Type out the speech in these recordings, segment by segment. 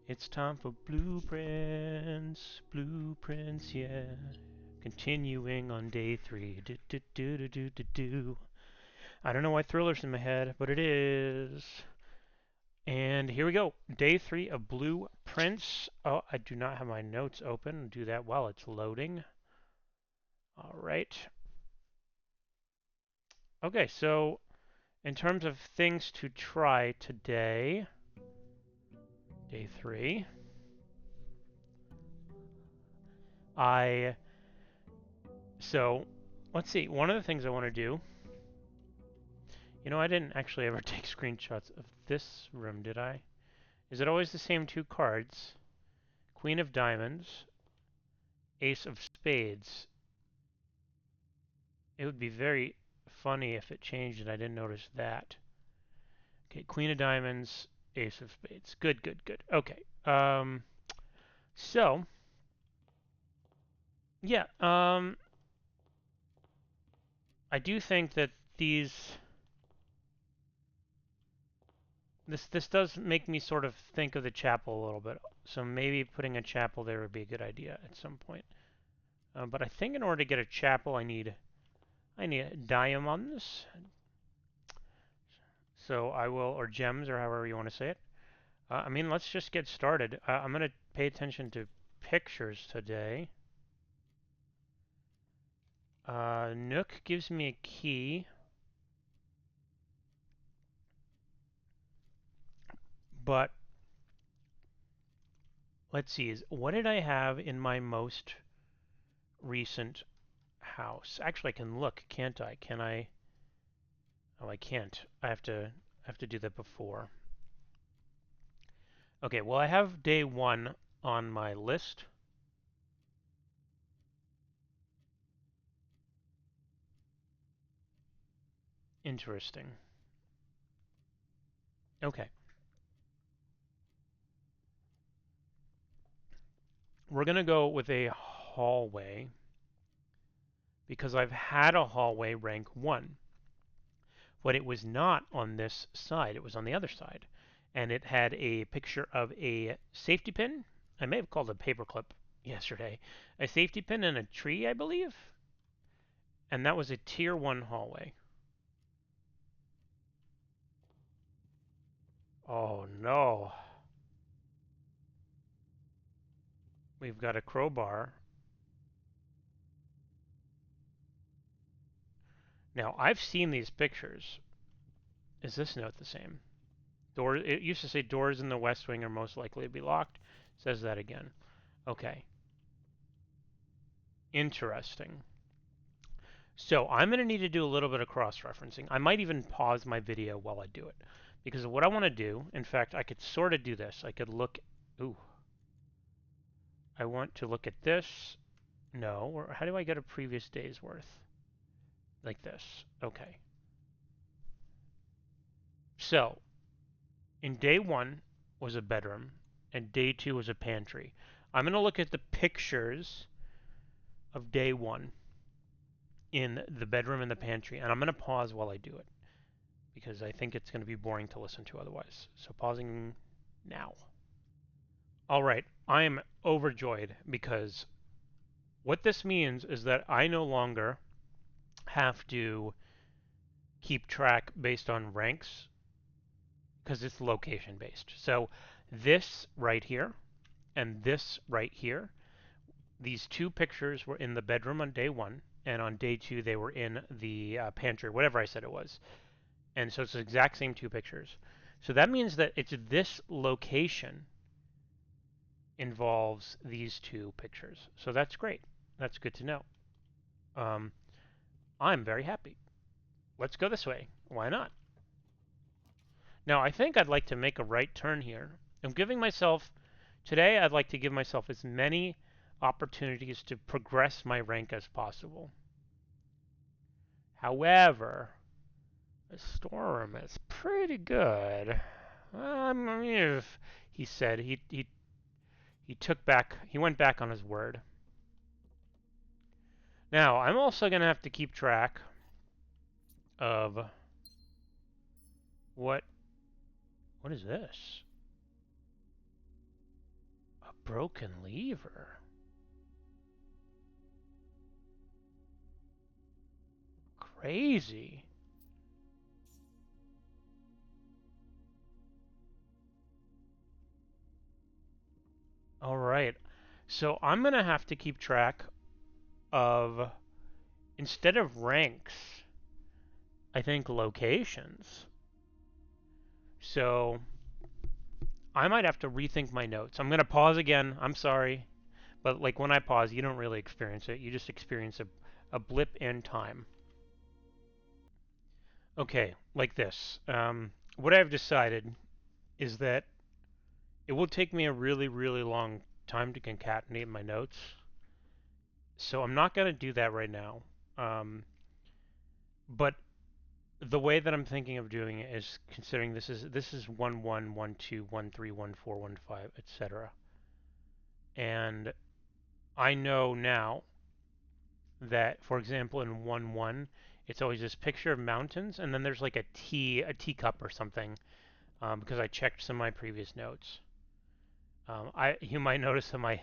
It's time for blueprints, blueprints, yeah. Continuing on day 3. Do, do, do, do, do, do, do. I don't know why Thriller's in my head, but it is. And here we go. Day 3 of blueprints. Oh, I do not have my notes open. I'll do that while it's loading. All right. Okay, so in terms of things to try today, day 3, I. So, let's see. One of the things I want to do. You know, I didn't actually ever take screenshots of this room, did I? Is it always the same two cards? Queen of Diamonds, Ace of Spades. It would be very funny if it changed and I didn't notice that. Okay, Queen of Diamonds, Ace of Spades. Good, good, good. Okay. So, yeah, I do think that these this does make me sort of think of the chapel a little bit. So maybe putting a chapel there would be a good idea at some point. But I think in order to get a chapel, I need diamonds. So I will, or gems, or however you want to say it. I mean, let's just get started. I'm going to pay attention to pictures today. Nook gives me a key, but let's see. What did I have in my most recent house? Actually, I can look, can't I? Can I? Oh, I can't. I have to do that before. Okay, well, I have day 1 on my list. Interesting. Okay. We're going to go with a hallway because I've had a hallway rank 1, but it was not on this side. It was on the other side. And it had a picture of a safety pin. I may have called it a paperclip yesterday. A safety pin and a tree, I believe. And that was a tier 1 hallway. Oh no. We've got a crowbar. Now, I've seen these pictures. Is this note the same? Door. It used to say doors in the west wing are most likely to be locked. It says that again. Okay. Interesting. So I'm going to need to do a little bit of cross-referencing. I might even pause my video while I do it. Because what I want to do, in fact, I could sort of do this. I could look, ooh, I want to look at this. No, or how do I get a previous day's worth? Like this. Okay. So, in day 1 was a bedroom, and day 2 was a pantry. I'm going to look at the pictures of day 1 in the bedroom and the pantry, and I'm going to pause while I do it because I think it's going to be boring to listen to otherwise. So pausing now. All right, I am overjoyed because what this means is that I no longer have to keep track based on ranks because it's location based. So this right here and this right here, these two pictures were in the bedroom on day 1, and on day 2 they were in the pantry, whatever I said it was. And so it's the exact same two pictures. So that means that it's this location involves these two pictures. So that's great. That's good to know. Um, I'm very happy. Let's go this way. Why not? Now, I think I'd like to make a right turn here. I'm giving myself, today, I'd like to give myself as many opportunities to progress my rank as possible. However, the storm is pretty good. If he said he went back on his word. Now, I'm also going to have to keep track of what is this? Broken lever. Crazy. All right. So I'm going to have to keep track of, instead of ranks, I think locations. So I might have to rethink my notes. I'm going to pause again. I'm sorry. But like when I pause, you don't really experience it. You just experience a blip in time. Okay, like this. What I've decided is that it will take me a really, really long time to concatenate my notes. So I'm not going to do that right now. But the way that I'm thinking of doing it is considering this is 1 1 1 2 1 3 1 4 1 5 etc. And I know now that, for example, in 1 1, it's always this picture of mountains, and then there's like a teacup or something, because I checked some of my previous notes. You might notice that my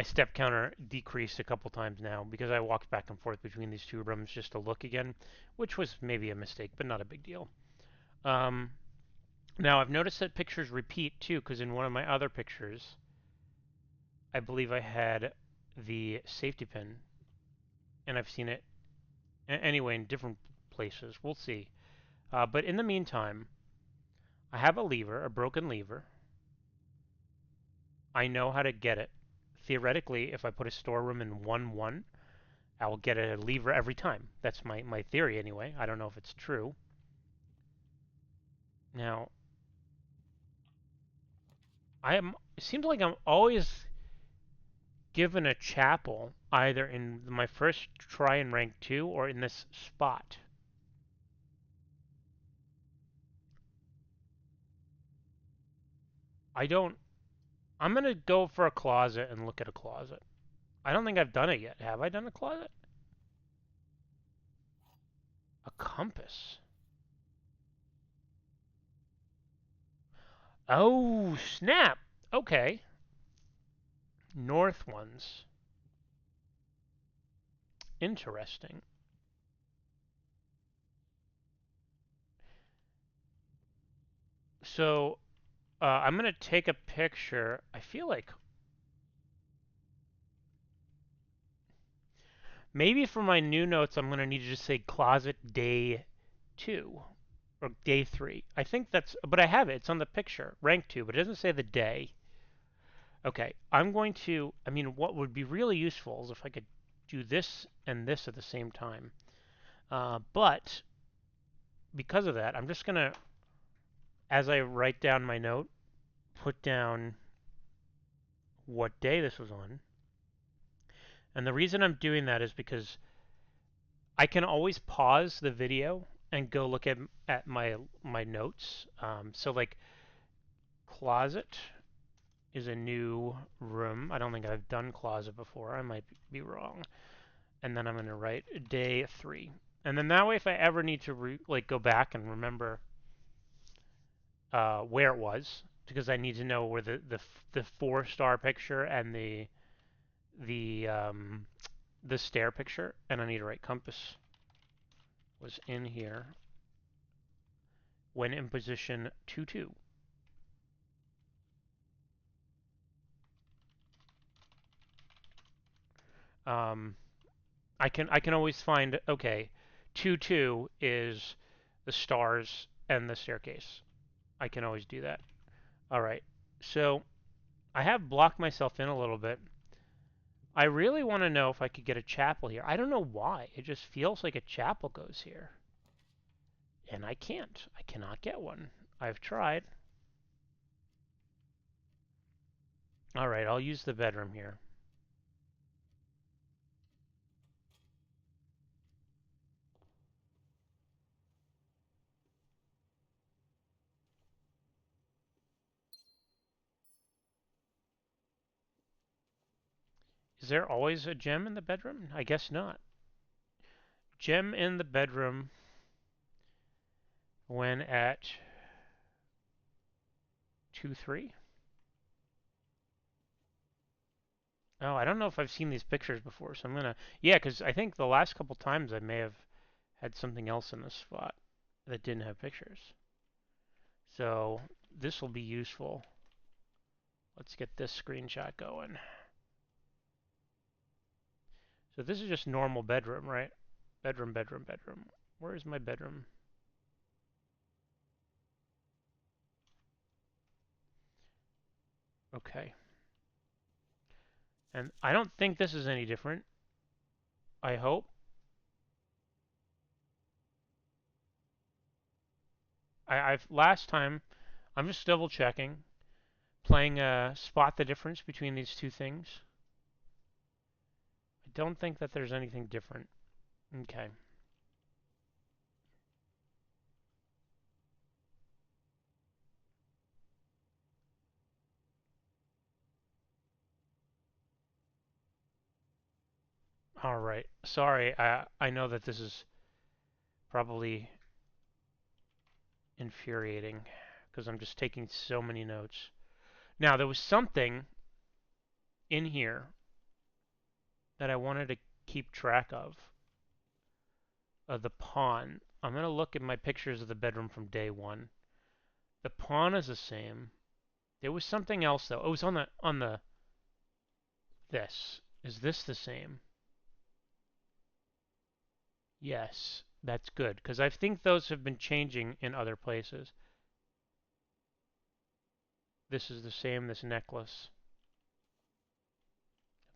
step counter decreased a couple times now because I walked back and forth between these two rooms just to look again, which was maybe a mistake, but not a big deal. Um, Now I've noticed that pictures repeat too, because in one of my other pictures, I believe I had the safety pin, and I've seen it anyway in different places. We'll see. But in the meantime, I have a lever, a broken lever. I know how to get it. Theoretically, if I put a storeroom in 1 1, I will get a lever every time. That's my theory anyway. I don't know if it's true. Now, it seems like I'm always given a chapel either in my first try in rank 2 or in this spot. I don't. I'm going to go for a closet and look at a closet. I don't think I've done it yet. Have I done a closet? A compass. Oh, snap. Okay. North ones. Interesting. So, I'm going to take a picture. I feel like maybe for my new notes, I'm going to need to just say closet day 2 or day 3. I think that's, but I have it. It's on the picture, rank 2, but it doesn't say the day. Okay, I'm going to, I mean, what would be really useful is if I could do this and this at the same time. But because of that, I'm just going to, as I write down my note, put down what day this was on. And the reason I'm doing that is because I can always pause the video and go look at my notes. So like closet is a new room. I don't think I've done closet before. I might be wrong. And then I'm going to write day 3. And then that way, if I ever need to go back and remember where it was, because I need to know where the 4-star picture and the the stair picture, and I need to write compass was in here when in position 2 2. Um, I can always find, okay, 2 2 is the stars and the staircase. I can always do that. All right. So I have blocked myself in a little bit. I really want to know if I could get a chapel here. I don't know why. It just feels like a chapel goes here. And I can't. I cannot get one. I've tried. All right, I'll use the bedroom here. Is there always a gem in the bedroom? I guess not. Gem in the bedroom when at 2 3. Oh, I don't know if I've seen these pictures before, so I'm gonna... Yeah, because I think the last couple times I may have had something else in this spot that didn't have pictures. So this will be useful. Let's get this screenshot going. So this is just normal bedroom, right? Bedroom, bedroom, bedroom. Where is my bedroom? Okay. And I don't think this is any different. I hope. I've last time, I'm just double checking, playing spot the difference between these two things. I don't think that there's anything different. Okay. All right. Sorry, I know that this is probably infuriating because I'm just taking so many notes. Now, there was something in here that I wanted to keep track of. The pawn. I'm going to look at my pictures of the bedroom from day one. The pawn is the same. There was something else though. It was on the this. Is this the same? Yes, that's good because I think those have been changing in other places. This is the same, this necklace.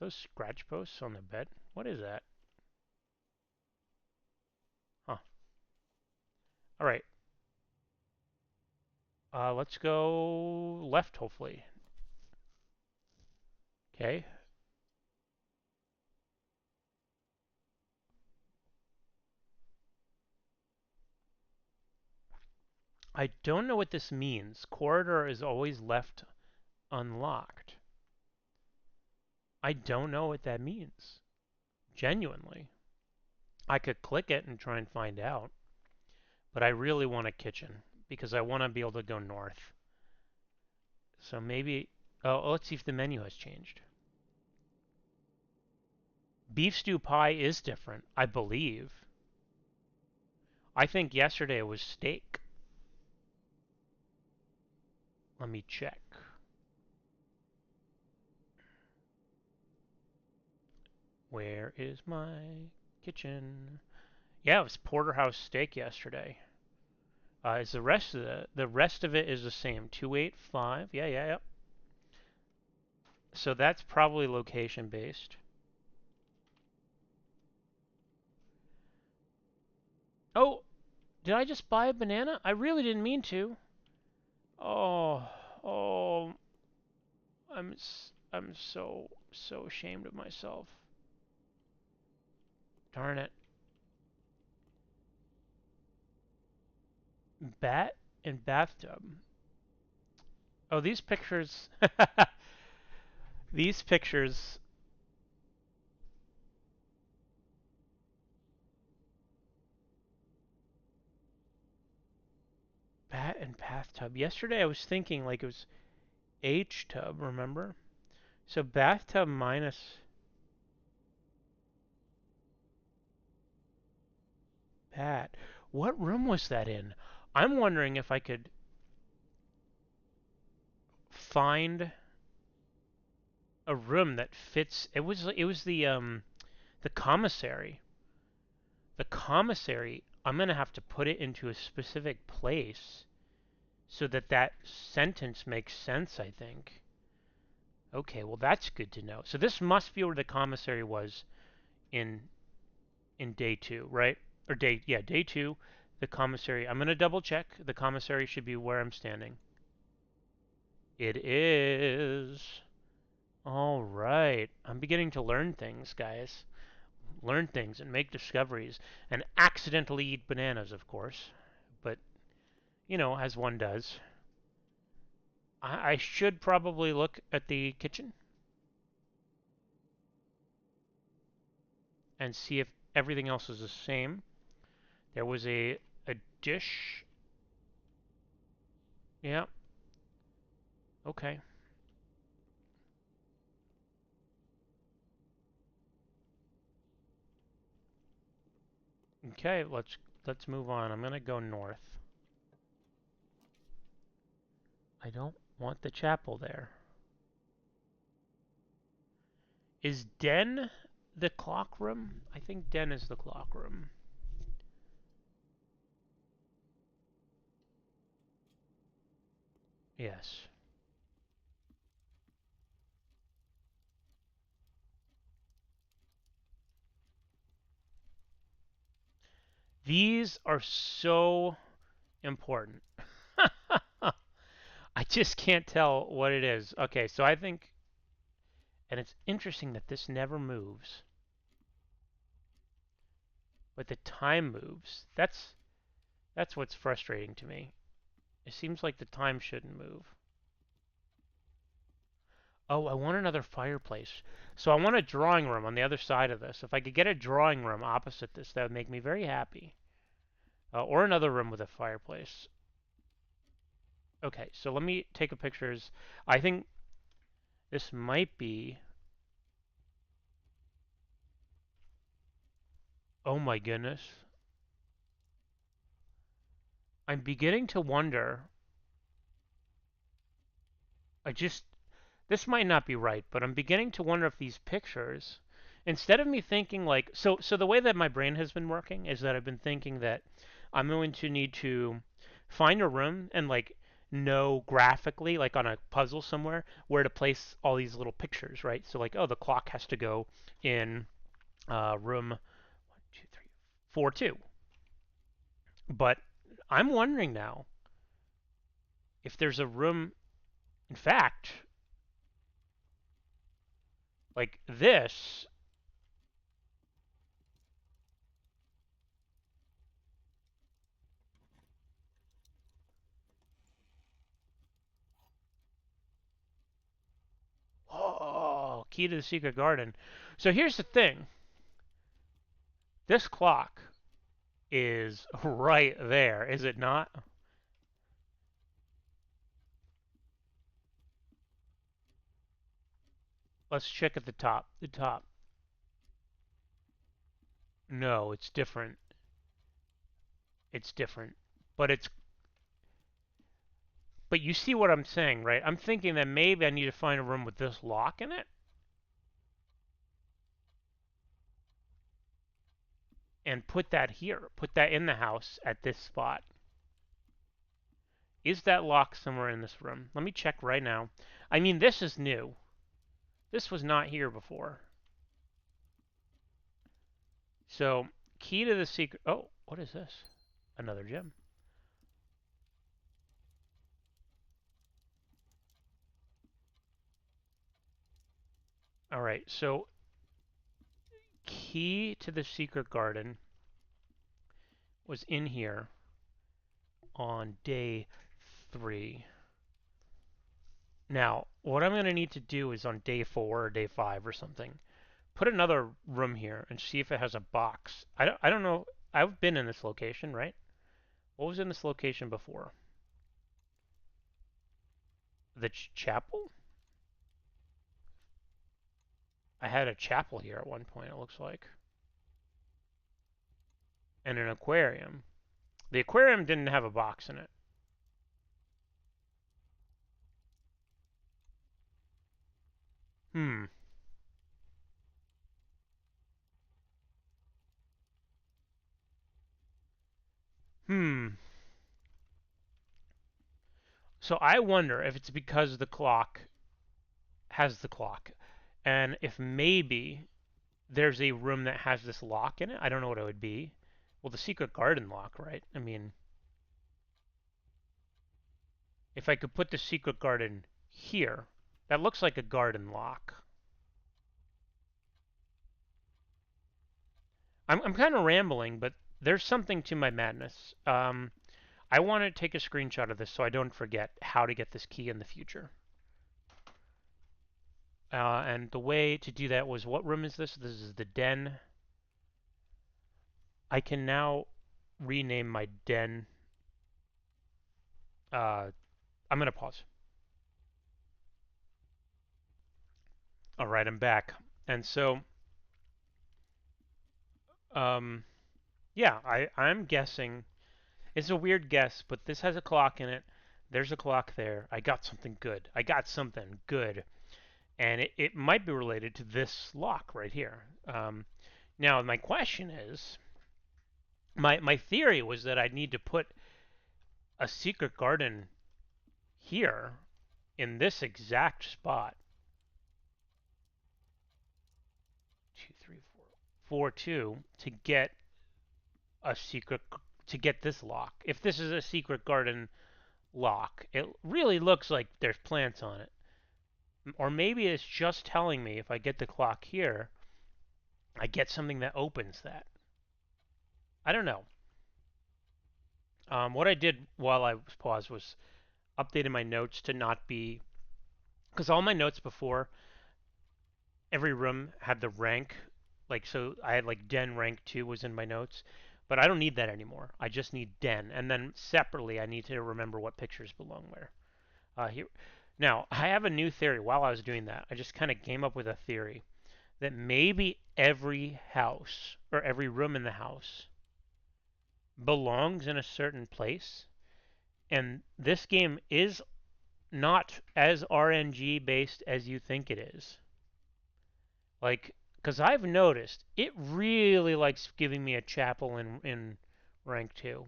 Are those scratch posts on the bed? What is that? Huh. All right. Let's go left, hopefully. Okay. I don't know what this means. Corridor is always left unlocked. I don't know what that means. Genuinely. I could click it and try and find out, but I really want a kitchen because I want to be able to go north. So maybe, oh, let's see if the menu has changed. Beef stew pie is different, I believe. I think yesterday it was steak. Let me check. Where is my kitchen? Yeah, it was porterhouse steak yesterday. Is the rest of it is the same? 285. Yeah, yeah, yeah. So that's probably location based. Oh, did I just buy a banana? I really didn't mean to. Oh, oh, I'm so ashamed of myself. Darn it. Bat and bathtub. Oh, these pictures. These pictures. Bat and bathtub. Yesterday I was thinking like it was H tub, remember? So bathtub minus bat. What room was that in? I'm wondering if I could find a room that fits. It was the commissary. The commissary. I'm gonna have to put it into a specific place so that that sentence makes sense, I think. Okay, well that's good to know. So this must be where the commissary was in day 2, right? Or day 2, the commissary. I'm going to double check. The commissary should be where I'm standing. It is. All right. I'm beginning to learn things, guys. Learn things and make discoveries and accidentally eat bananas, of course. But, as one does. I should probably look at the kitchen and see if everything else is the same. There was a dish. Yeah. Okay. Okay, let's move on. I'm gonna go north. I don't want the chapel there. Is Den the clock room? I think Den is the clock room. Yes. These are so important. I just can't tell what it is. Okay, so I think, and it's interesting that this never moves, but the time moves. That's what's frustrating to me. It seems like the time shouldn't move. Oh, I want another fireplace. So I want a drawing room on the other side of this. If I could get a drawing room opposite this, that would make me very happy. Or another room with a fireplace. Okay, so let me take a pictures. I think this might be. Oh my goodness. I'm beginning to wonder. I just. This might not be right, but I'm beginning to wonder if these pictures, instead of me thinking like. So the way that my brain has been working is that I've been thinking that I'm going to need to find a room and like know graphically, like on a puzzle somewhere, where to place all these little pictures, right? So like, oh, the clock has to go in room 4-2. But I'm wondering now if there's a room. In fact, like this. Oh, key to the secret garden. So here's the thing. This clock is right there, is it not? Let's check at the top. The top. No, it's different. It's different. But it's but you see what I'm saying, right? I'm thinking that maybe I need to find a room with this lock in it and put that here. Put that in the house at this spot. Is that lock somewhere in this room? Let me check right now. I mean, this is new. This was not here before. So, key to the secret. Oh, what is this? Another gem. All right, so key to the secret garden was in here on day 3. Now, what I'm going to need to do is on day 4 or day 5 or something, put another room here and see if it has a box. I don't know. I've been in this location, right? What was in this location before? The chapel? I had a chapel here at one point, it looks like. And an aquarium. The aquarium didn't have a box in it. Hmm. Hmm. So I wonder if it's because the clock has the clock, and if maybe there's a room that has this lock in it. I don't know what it would be. Well, the secret garden lock, right? I mean, if I could put the secret garden here, that looks like a garden lock. I'm kind of rambling, but there's something to my madness. I want to take a screenshot of this so I don't forget how to get this key in the future. And the way to do that was, what room is this? This is the den. I can now rename my den. I'm going to pause. All right, I'm back. And so, um, Yeah, I'm guessing. It's a weird guess, but this has a clock in it. There's a clock there. I got something good. I got something good. And it might be related to this lock right here. Now, my question is, my theory was that I'd need to put a secret garden here in this exact spot. 2, 3, 4, 4, 2 to get a secret to get this lock. If this is a secret garden lock, it really looks like there's plants on it. Or maybe it's just telling me if I get the clock here, I get something that opens that. I don't know. What I did while I was paused was updated my notes to not be because all my notes before every room had the rank, like so I had like Den rank 2 was in my notes, but I don't need that anymore. I just need Den, and then separately I need to remember what pictures belong where. Here, now I have a new theory. While I was doing that, I just kind of came up with a theory that maybe every house or every room in the house belongs in a certain place, and this game is not as RNG based as you think it is. Like, because I've noticed it really likes giving me a chapel in rank 2.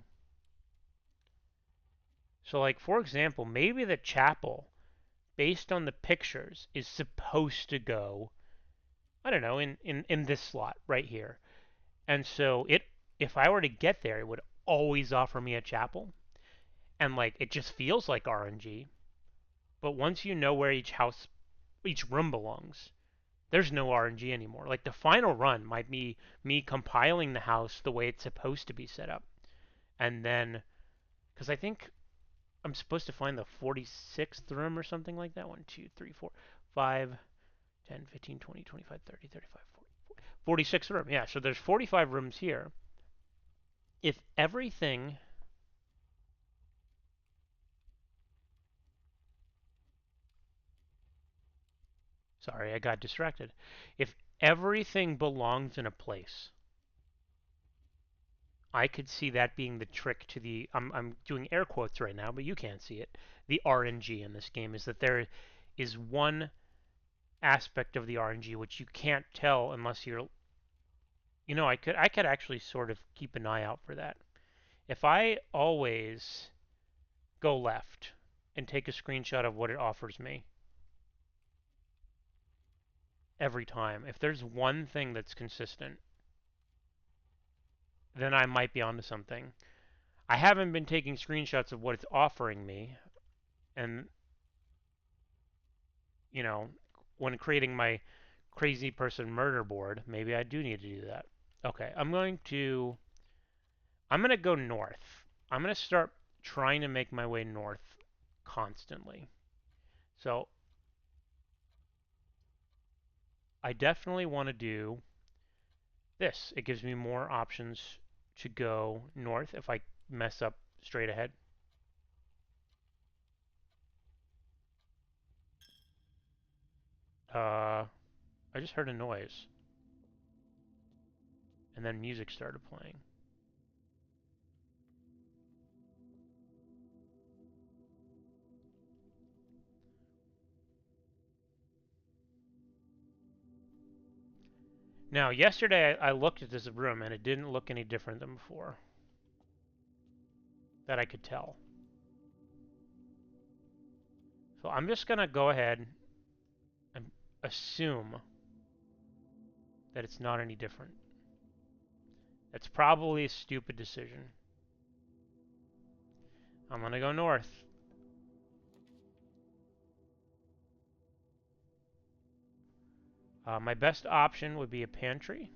So, like, for example, maybe the chapel, based on the pictures, is supposed to go, I don't know, in this slot right here. And so, if I were to get there, it would always offer me a chapel. And, like, it just feels like RNG. But once you know where each room belongs, there's no RNG anymore. Like the final run might be me compiling the house the way it's supposed to be set up. And then, because I think I'm supposed to find the 46th room or something like that. 1, 2, 3, 4, 5, 10, 15, 20, 25, 30, 35, 40, 46th room. Yeah, so there's 45 rooms here. If everything. Sorry, I got distracted. If everything belongs in a place, I could see that being the trick to the. I'm doing air quotes right now, but you can't see it. The RNG in this game is that there is one aspect of the RNG which you can't tell unless you're. I could actually sort of keep an eye out for that. If I always go left and take a screenshot of what it offers me every time, if there's one thing that's consistent, then I might be onto something. I haven't been taking screenshots of what it's offering me, and you know, when creating my crazy person murder board, maybe I do need to do that. Okay, I'm going to go north. I'm going to start trying to make my way north constantly. So, I definitely want to do this. It gives me more options to go north if I mess up straight ahead. Uh, I just heard a noise, and then music started playing. Now, yesterday I looked at this room and it didn't look any different than before. That I could tell. So I'm just going to go ahead and assume that it's not any different. That's probably a stupid decision. I'm going to go north. My best option would be a pantry.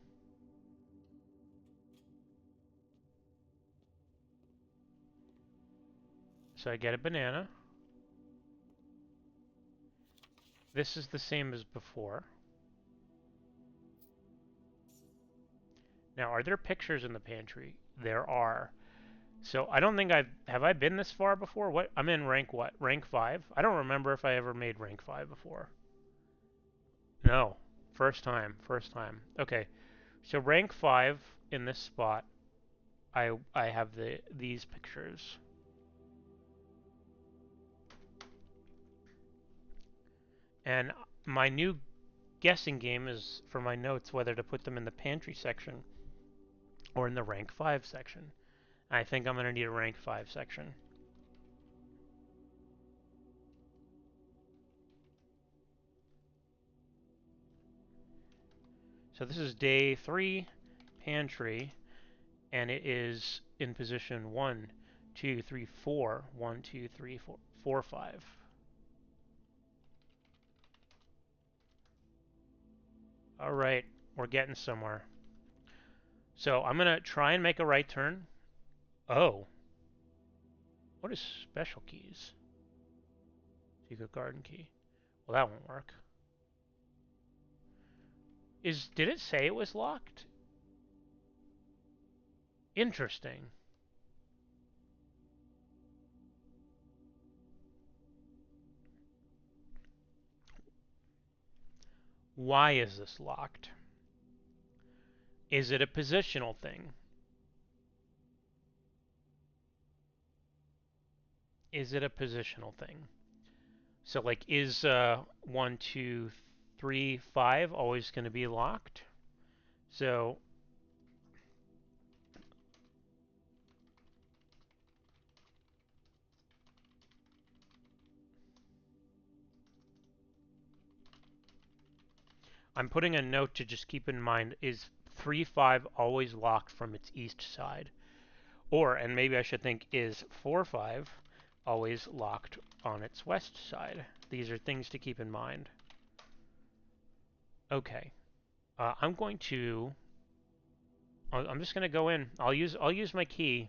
So I get a banana. This is the same as before. Now, are there pictures in the pantry? There are. So I don't think have I been this far before? What I'm in rank what? Rank 5? I don't remember if I ever made rank 5 before. No. First time. First time. Okay. So rank 5 in this spot. I have these pictures. And my new guessing game is for my notes whether to put them in the pantry section or in the rank 5 section. I think I'm going to need a rank 5 section. So this is day 3, pantry, and it is in position 1, 2, 3, 4. 1, 2, 3, 4, 4, 5. All right, we're getting somewhere. So I'm going to try and make a right turn. Oh, what is special keys? Secret garden key. Well, that won't work. Did it say it was locked? Interesting. Why is this locked? Is it a positional thing? Is it a positional thing? So like is 1, 2, 3, 5 always going to be locked? So I'm putting a note to just keep in mind, is 3, 5 always locked from its east side? Or, and maybe I should think, is 4, 5 always locked on its west side? These are things to keep in mind. Okay, I'm going to. I'm just going to go in. I'll use my key.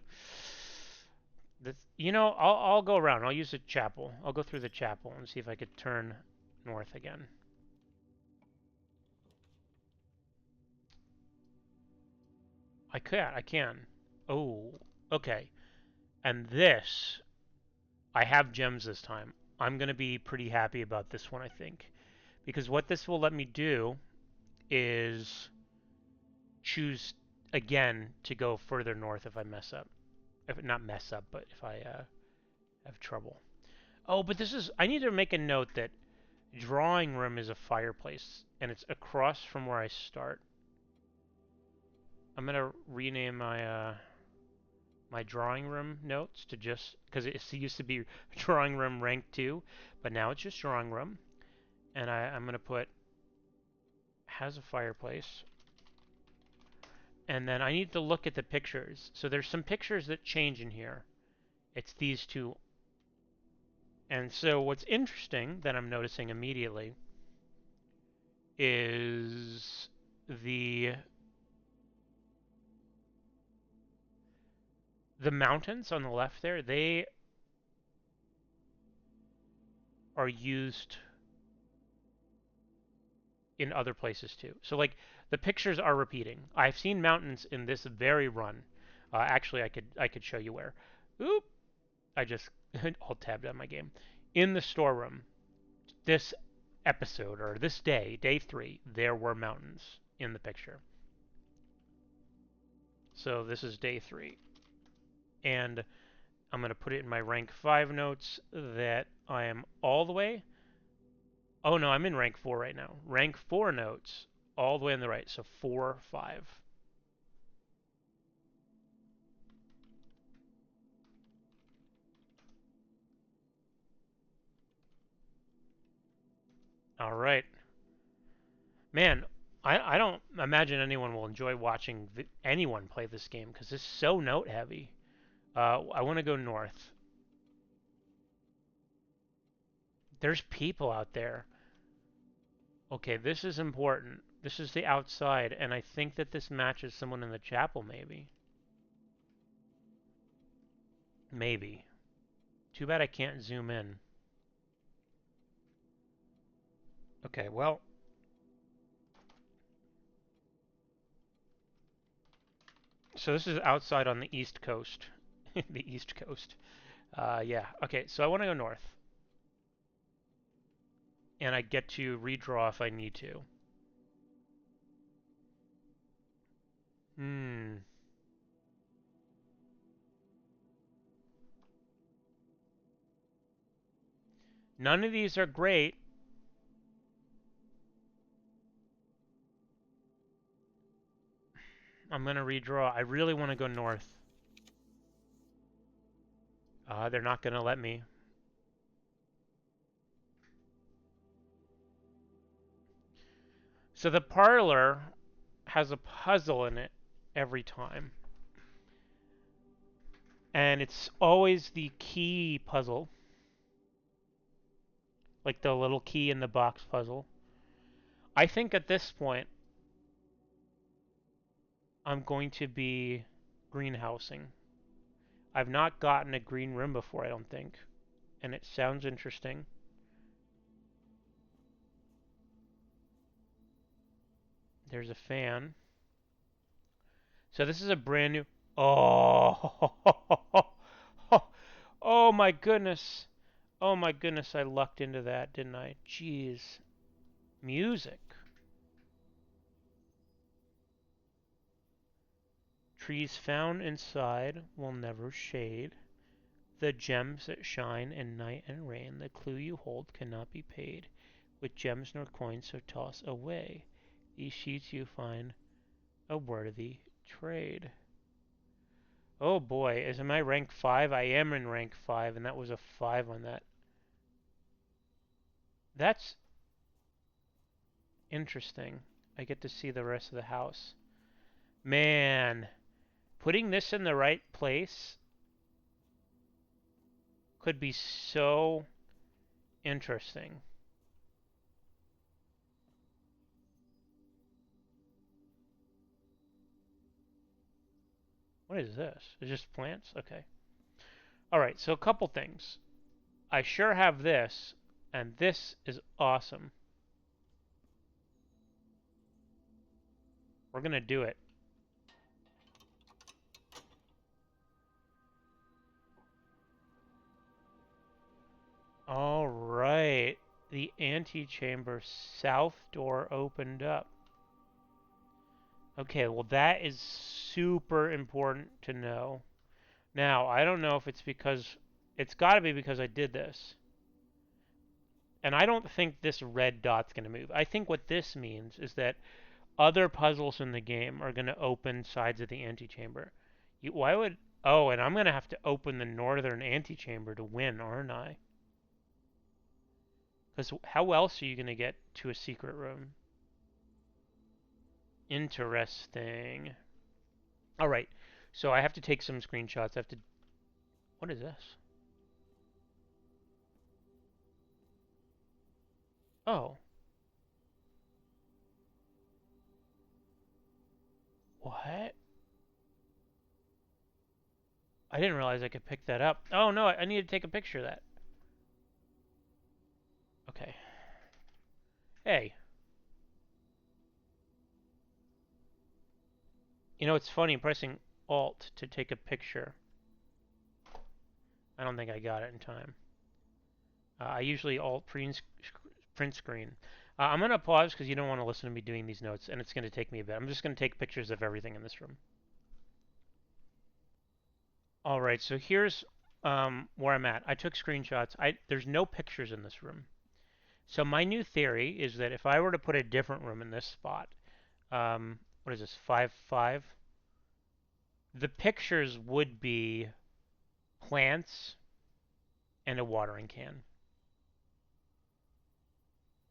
I'll go around. I'll use the chapel. I'll go through the chapel and see if I could turn north again. I can. Oh, okay. And this, I have gems this time. I'm going to be pretty happy about this one, I think. Because what this will let me do is choose again to go further north if I mess up. If not mess up, but if I have trouble. Oh, but I need to make a note that drawing room is a fireplace, and it's across from where I start. I'm gonna rename my drawing room notes to just because it used to be drawing room rank 2, but now it's just drawing room, and I'm gonna put has a fireplace, and then I need to look at the pictures. So there's some pictures that change in here. It's these two, and so what's interesting that I'm noticing immediately is the mountains on the left there. They are used in other places too. So like the pictures are repeating. I've seen mountains in this very run. Actually, I could show you where. Oop! I just alt tabbed on my game. In the storeroom, this episode or this day, day 3, there were mountains in the picture. So this is day 3, and I'm going to put it in my rank 5 notes that I am all the way. Oh no, I'm in rank 4 right now. Rank 4 notes all the way on the right. So 4, 5. All right. Man, I don't imagine anyone will enjoy watching anyone play this game because it's so note heavy. I want to go north. There's people out there. Okay, this is important. This is the outside, and I think that this matches someone in the chapel, maybe. Maybe. Too bad I can't zoom in. Okay, well. So this is outside on the east coast. The east coast. Yeah. Okay, so I want to go north. And I get to redraw if I need to. Hmm. None of these are great. I'm going to redraw. I really want to go north. They're not going to let me. So the parlor has a puzzle in it every time. And it's always the key puzzle. Like the little key in the box puzzle. I think at this point, I'm going to be greenhousing. I've not gotten a green room before, I don't think. And it sounds interesting. There's a fan. So this is a brand new... Oh! Oh my goodness. Oh my goodness, I lucked into that, didn't I? Jeez. Music. Trees found inside will never shade. The gems that shine in night and rain, the clue you hold cannot be paid. With gems nor coins, so toss away. These sheets you find a worthy trade. Oh boy, am I rank 5? I am in rank 5, and that was a 5 on that. That's interesting. I get to see the rest of the house. Man, putting this in the right place could be so interesting. What is this? It's just plants? Okay. Alright, so a couple things. I sure have this, and this is awesome. We're gonna do it. Alright. The antechamber south door opened up. Okay, well that is super important to know. Now, I don't know if it's because... It's gotta be because I did this. And I don't think this red dot's gonna move. I think what this means is that other puzzles in the game are gonna open sides of the antechamber. Why would... Oh, and I'm gonna have to open the northern antechamber to win, aren't I? Because how else are you gonna get to a secret room? Interesting. Alright, so I have to take some screenshots. I have to... What is this? Oh. What? I didn't realize I could pick that up. Oh no, I need to take a picture of that. Okay. Hey. You know, it's funny, pressing Alt to take a picture. I don't think I got it in time. I usually Alt print screen. I'm going to pause because you don't want to listen to me doing these notes, and it's going to take me a bit. I'm just going to take pictures of everything in this room. All right, so here's where I'm at. I took screenshots. There's no pictures in this room. So my new theory is that if I were to put a different room in this spot, what is this, 5-5? The pictures would be plants and a watering can.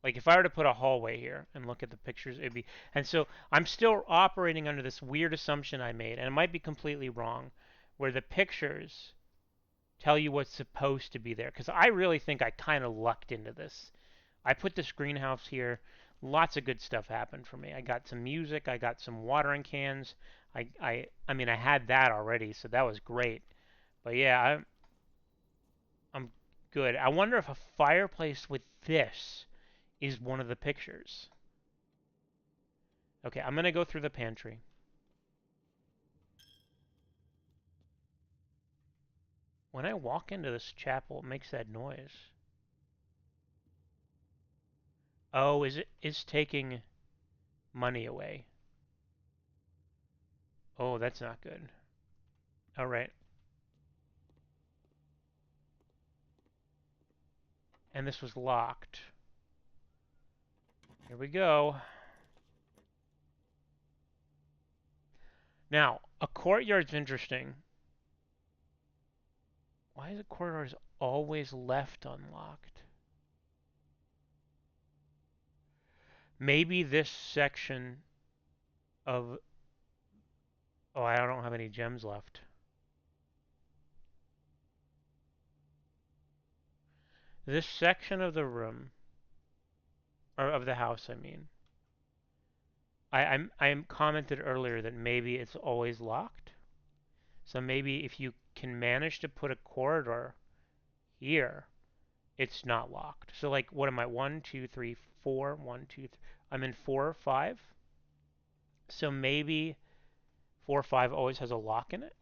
Like if I were to put a hallway here and look at the pictures, it'd be... And so I'm still operating under this weird assumption I made, and it might be completely wrong, where the pictures tell you what's supposed to be there. Because I really think I kind of lucked into this. I put this greenhouse here. Lots of good stuff happened for me. I got some music. I got some watering cans. I mean, I had that already, so that was great. But yeah, I'm good. I wonder if a fireplace with this is one of the pictures. Okay, I'm going to go through the pantry. When I walk into this chapel, it makes that noise. Oh, is taking money away. Oh, that's not good. All right. and this was locked. Here we go. Now, a courtyard's interesting. Why is a courtyard always left unlocked? Maybe this section of... Oh, I don't have any gems left. This section of the room, or of the house, I mean. I commented earlier that maybe it's always locked. So maybe if you can manage to put a corridor here, it's not locked. So like, what am I? 1, 2, 3, 4. 1, 2, 3. I'm in 4 or 5. So maybe 4 or 5 always has a lock in it,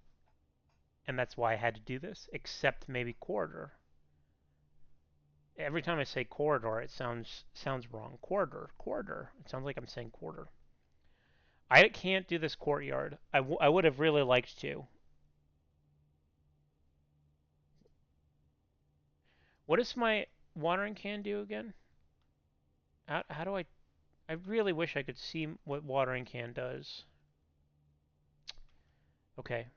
and that's why I had to do this. Except maybe corridor. Every time I say corridor, it sounds wrong. Corridor. It sounds like I'm saying quarter. I can't do this courtyard. I would have really liked to. What does my watering can do again? How do I really wish I could see what watering can does. Okay.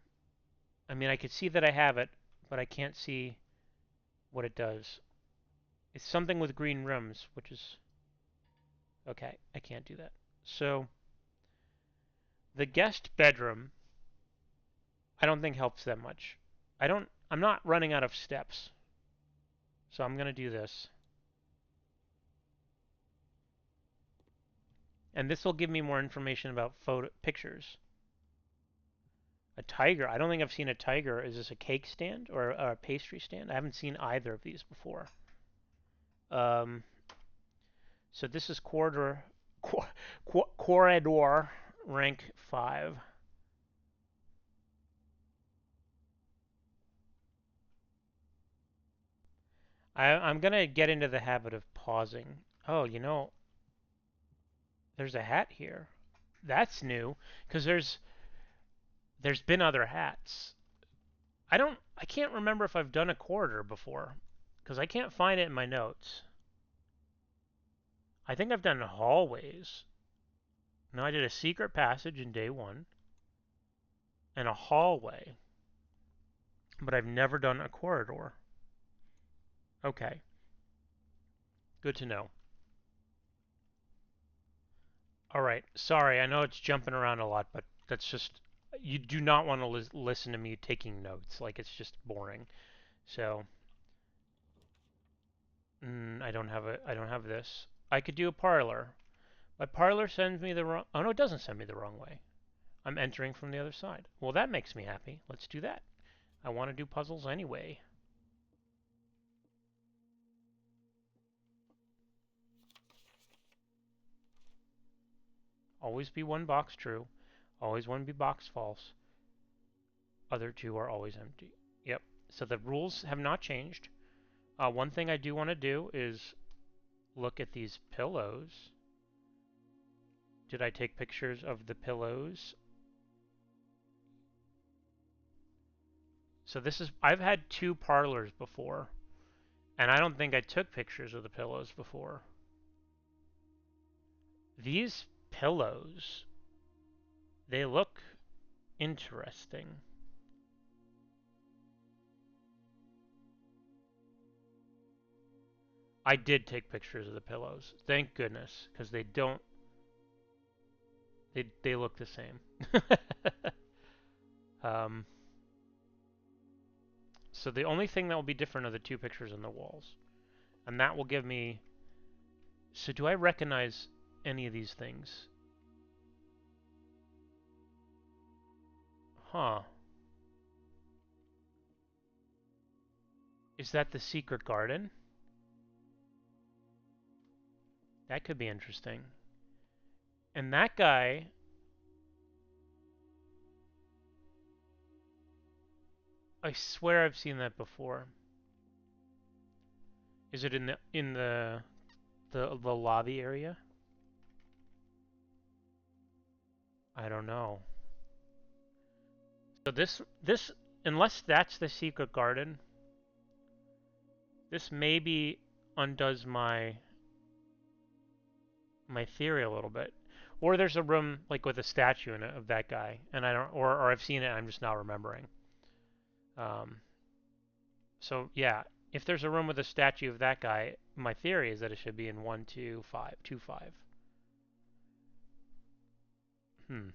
I mean, I could see that I have it, but I can't see what it does. It's something with green rims, which is... Okay, I can't do that. So, the guest bedroom, I don't think helps that much. I'm not running out of steps. So I'm going to do this. And this will give me more information about pictures. A tiger. I don't think I've seen a tiger. Is this a cake stand or a pastry stand? I haven't seen either of these before. So this is corridor rank 5. I'm gonna get into the habit of pausing. Oh, there's a hat here. That's new, because there's been other hats. I can't remember if I've done a corridor before, because I can't find it in my notes. I think I've done hallways. No, I did a secret passage in day 1 and a hallway, but I've never done a corridor. Okay, good to know. All right, sorry, I know it's jumping around a lot, but that's just, you do not want to listen to me taking notes. Like, it's just boring. So, I don't have this. I could do a parlor. My parlor sends me the wrong... Oh, no, it doesn't send me the wrong way. I'm entering from the other side. Well, that makes me happy. Let's do that. I want to do puzzles anyway. Always be one box true. Always one be box false. Other two are always empty. Yep. So the rules have not changed. One thing I do want to do is look at these pillows. Did I take pictures of the pillows? So this is... I've had 2 parlors before, and I don't think I took pictures of the pillows before. These pillows, they look interesting. I did take pictures of the pillows. Thank goodness, because they don't... They look the same. So the only thing that will be different are the 2 pictures on the walls. And that will give me... So do I recognize any of these things? Huh. Is that the secret garden? That could be interesting. And that guy... I swear I've seen that before. Is it in the lobby area? I don't know. So this unless that's the secret garden, this may be undoes my theory a little bit. Or there's a room like with a statue in it of that guy, and I don't, or I've seen it, and I'm just not remembering. Um, so yeah, if there's a room with a statue of that guy, my theory is that it should be in 125, 25. Hmm.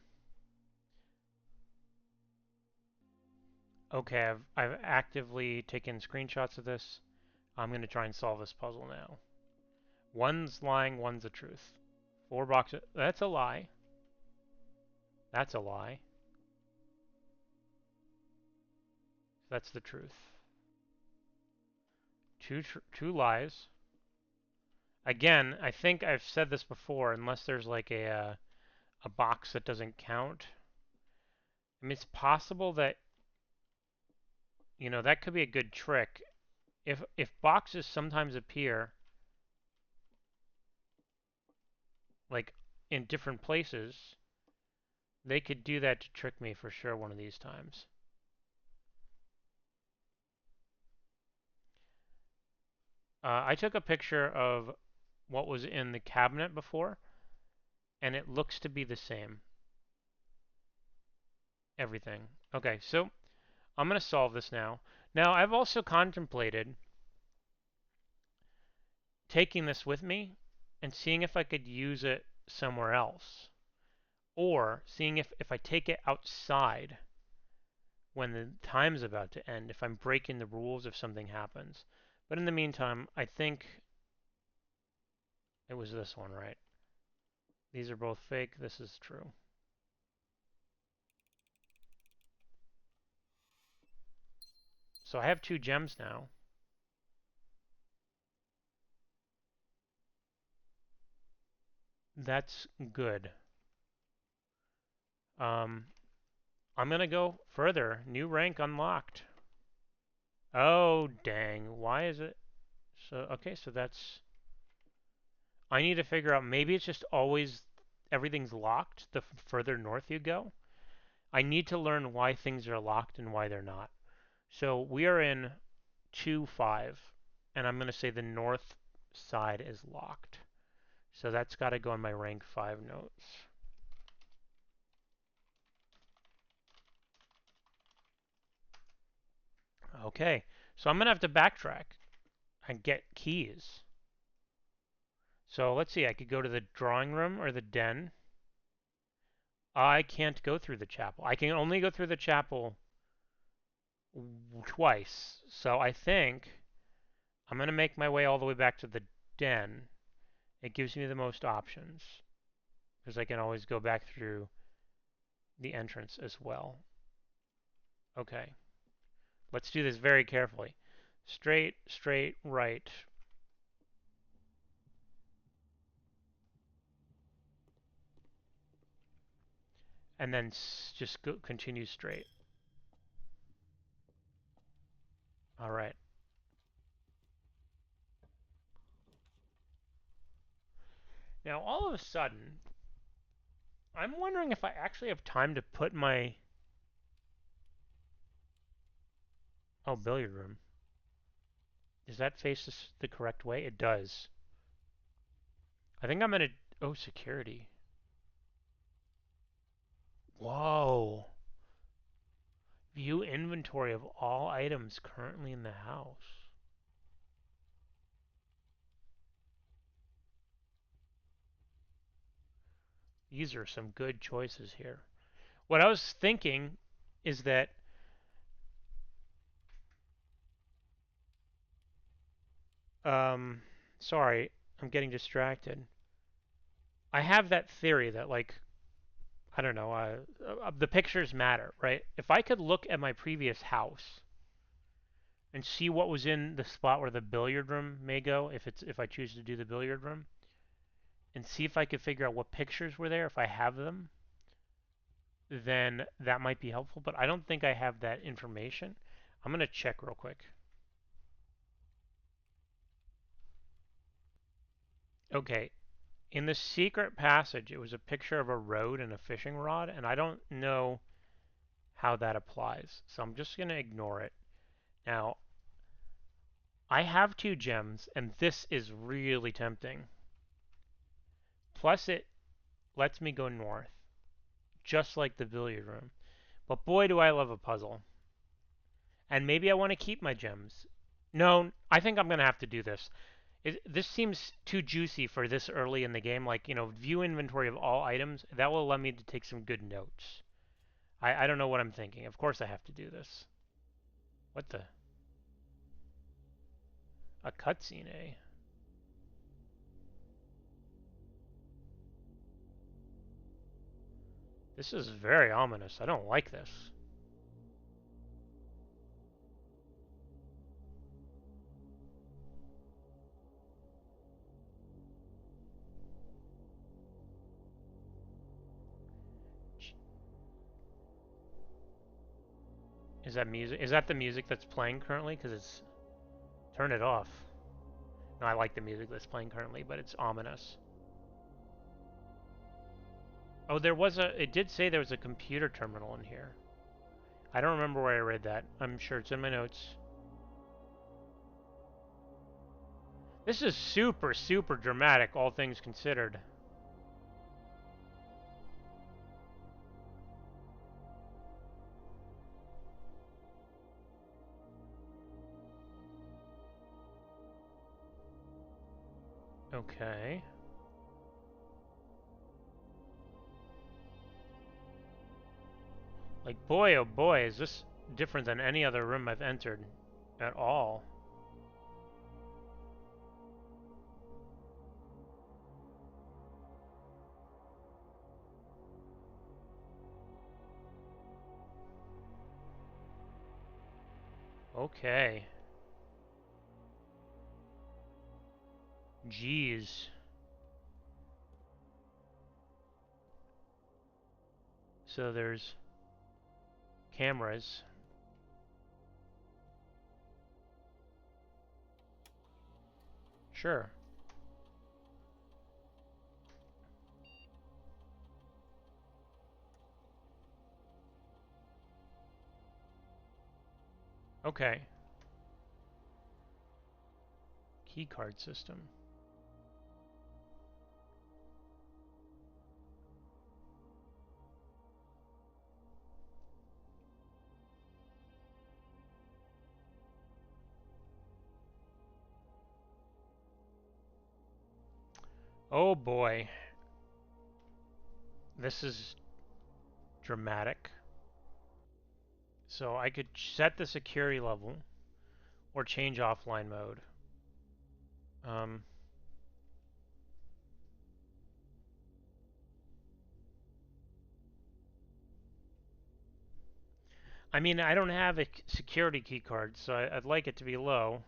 Okay, I've actively taken screenshots of this. I'm gonna try and solve this puzzle now. One's lying, one's the truth. 4 boxes. That's a lie. That's a lie. That's the truth. Two lies. Again, I think I've said this before. Unless there's like a box that doesn't count. I mean, it's possible that that could be a good trick. If boxes sometimes appear like in different places, they could do that to trick me for sure one of these times. I took a picture of what was in the cabinet before, and it looks to be the same. Everything. Okay, so I'm going to solve this now. Now, I've also contemplated taking this with me and seeing if I could use it somewhere else. Or seeing if I take it outside when the time's about to end, if I'm breaking the rules if something happens. But in the meantime, I think it was this one, right? These are both fake. This is true. So I have 2 gems now. That's good. I'm going to go further. New rank unlocked. Oh, dang. Why is it? So, okay, so that's... I need to figure out, maybe it's just always everything's locked the further north you go. I need to learn why things are locked and why they're not. So we are in 2-5, and I'm going to say the north side is locked. So that's got to go in my rank 5 notes. Okay, so I'm going to have to backtrack and get keys. So let's see, I could go to the drawing room or the den. I can't go through the chapel. I can only go through the chapel twice. So I think I'm going to make my way all the way back to the den. It gives me the most options because I can always go back through the entrance as well. Okay, let's do this very carefully. Straight, straight, right. And then just continue straight. All right. Now, all of a sudden, I'm wondering if I actually have time to put my... Oh, billiard room. Does that face the correct way? It does. I think I'm going to... Oh, security. Whoa. View inventory of all items currently in the house. These are some good choices here. What I was thinking is that sorry, I'm getting distracted. I have that theory that like I don't know, the pictures matter, right? If I could look at my previous house and see what was in the spot where the billiard room may go, if I choose to do the billiard room, and see if I could figure out what pictures were there, if I have them, then that might be helpful. But I don't think I have that information. I'm gonna check real quick. Okay, in the secret passage, it was a picture of a road and a fishing rod, and I don't know how that applies. So I'm just going to ignore it. Now, I have 2 gems, and this is really tempting. Plus, it lets me go north, just like the billiard room. But boy, do I love a puzzle. And maybe I want to keep my gems. No, I think I'm going to have to do this. This seems too juicy for this early in the game. Like, view inventory of all items. That will allow me to take some good notes. I don't know what I'm thinking. Of course I have to do this. What the? A cutscene, eh? This is very ominous. I don't like this. Is that music? Is that the music that's playing currently? Because it's... Turn it off. No, I like the music that's playing currently, but it's ominous. Oh, there was a... It did say there was a computer terminal in here. I don't remember where I read that. I'm sure it's in my notes. This is super, super dramatic, all things considered. Okay. Like, boy, oh boy, is this different than any other room I've entered at all. Okay. Jeez. So there's cameras. Sure. Okay. Keycard system. Oh boy. This is dramatic. So I could set the security level or change offline mode. Um, I mean, I don't have a security key card, so I'd like it to be low.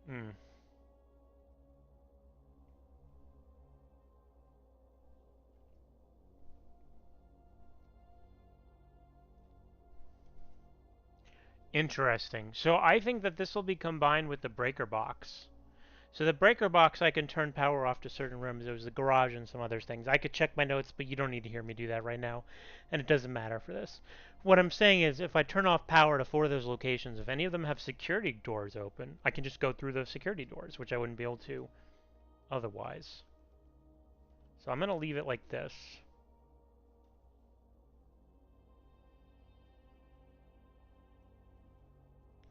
Hmm. Interesting. So I think that this will be combined with the breaker box. So the breaker box, I can turn power off to certain rooms. There was the garage and some other things. I could check my notes, but you don't need to hear me do that right now, and it doesn't matter for this. What I'm saying is, if I turn off power to 4 of those locations, if any of them have security doors open, I can just go through those security doors, which I wouldn't be able to otherwise. So I'm going to leave it like this.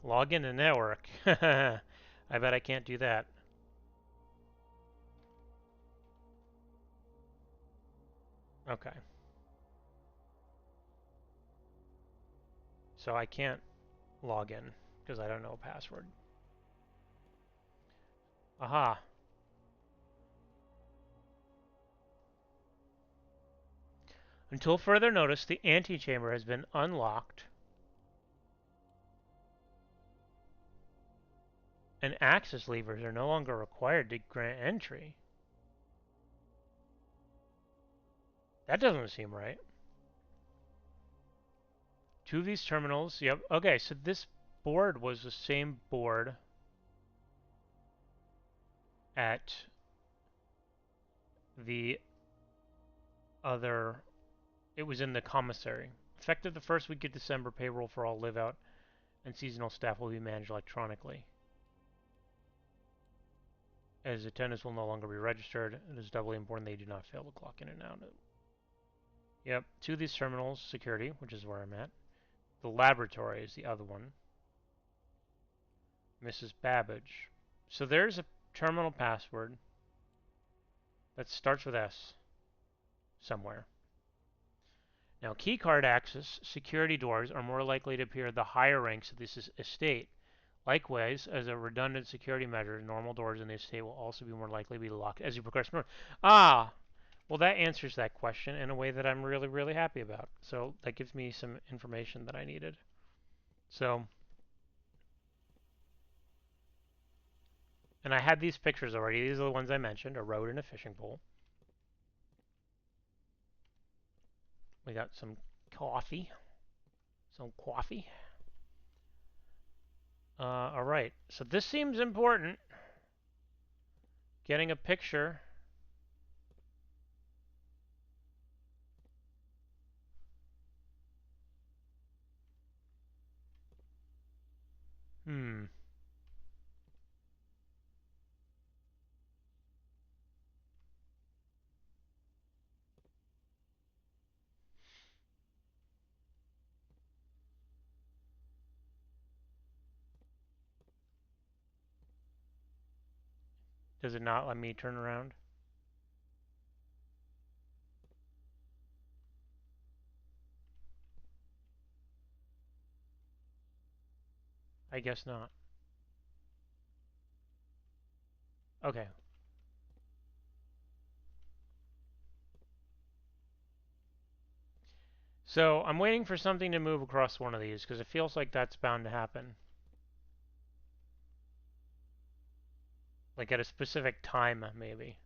Log in the network. I bet I can't do that. Okay. So I can't log in because I don't know a password. Aha. Until further notice, the antechamber has been unlocked and access levers are no longer required to grant entry. That doesn't seem right. 2 of these terminals, yep. Okay, so this board was the same board at the other. It was in the commissary. Effective the first week of December, payroll for all live-out and seasonal staff will be managed electronically. As attendants will no longer be registered, it is doubly important they do not fail to clock in and out. Yep, two of these terminals, security, which is where I'm at. The laboratory is the other one. Mrs. Babbage. So there's a terminal password that starts with S somewhere. Now, keycard access security doors are more likely to appear at the higher ranks of this estate. Likewise, as a redundant security measure, normal doors in the estate will also be more likely to be locked as you progress north. Ah, well, that answers that question in a way that I'm really, really happy about. So that gives me some information that I needed. So, and I had these pictures already. These are the ones I mentioned, a road and a fishing pole. We got some coffee. Some coffee. All right. So this seems important. Getting a picture. Hmm. Does it not let me turn around? I guess not. Okay. So I'm waiting for something to move across one of these because it feels like that's bound to happen. Like at a specific time, maybe.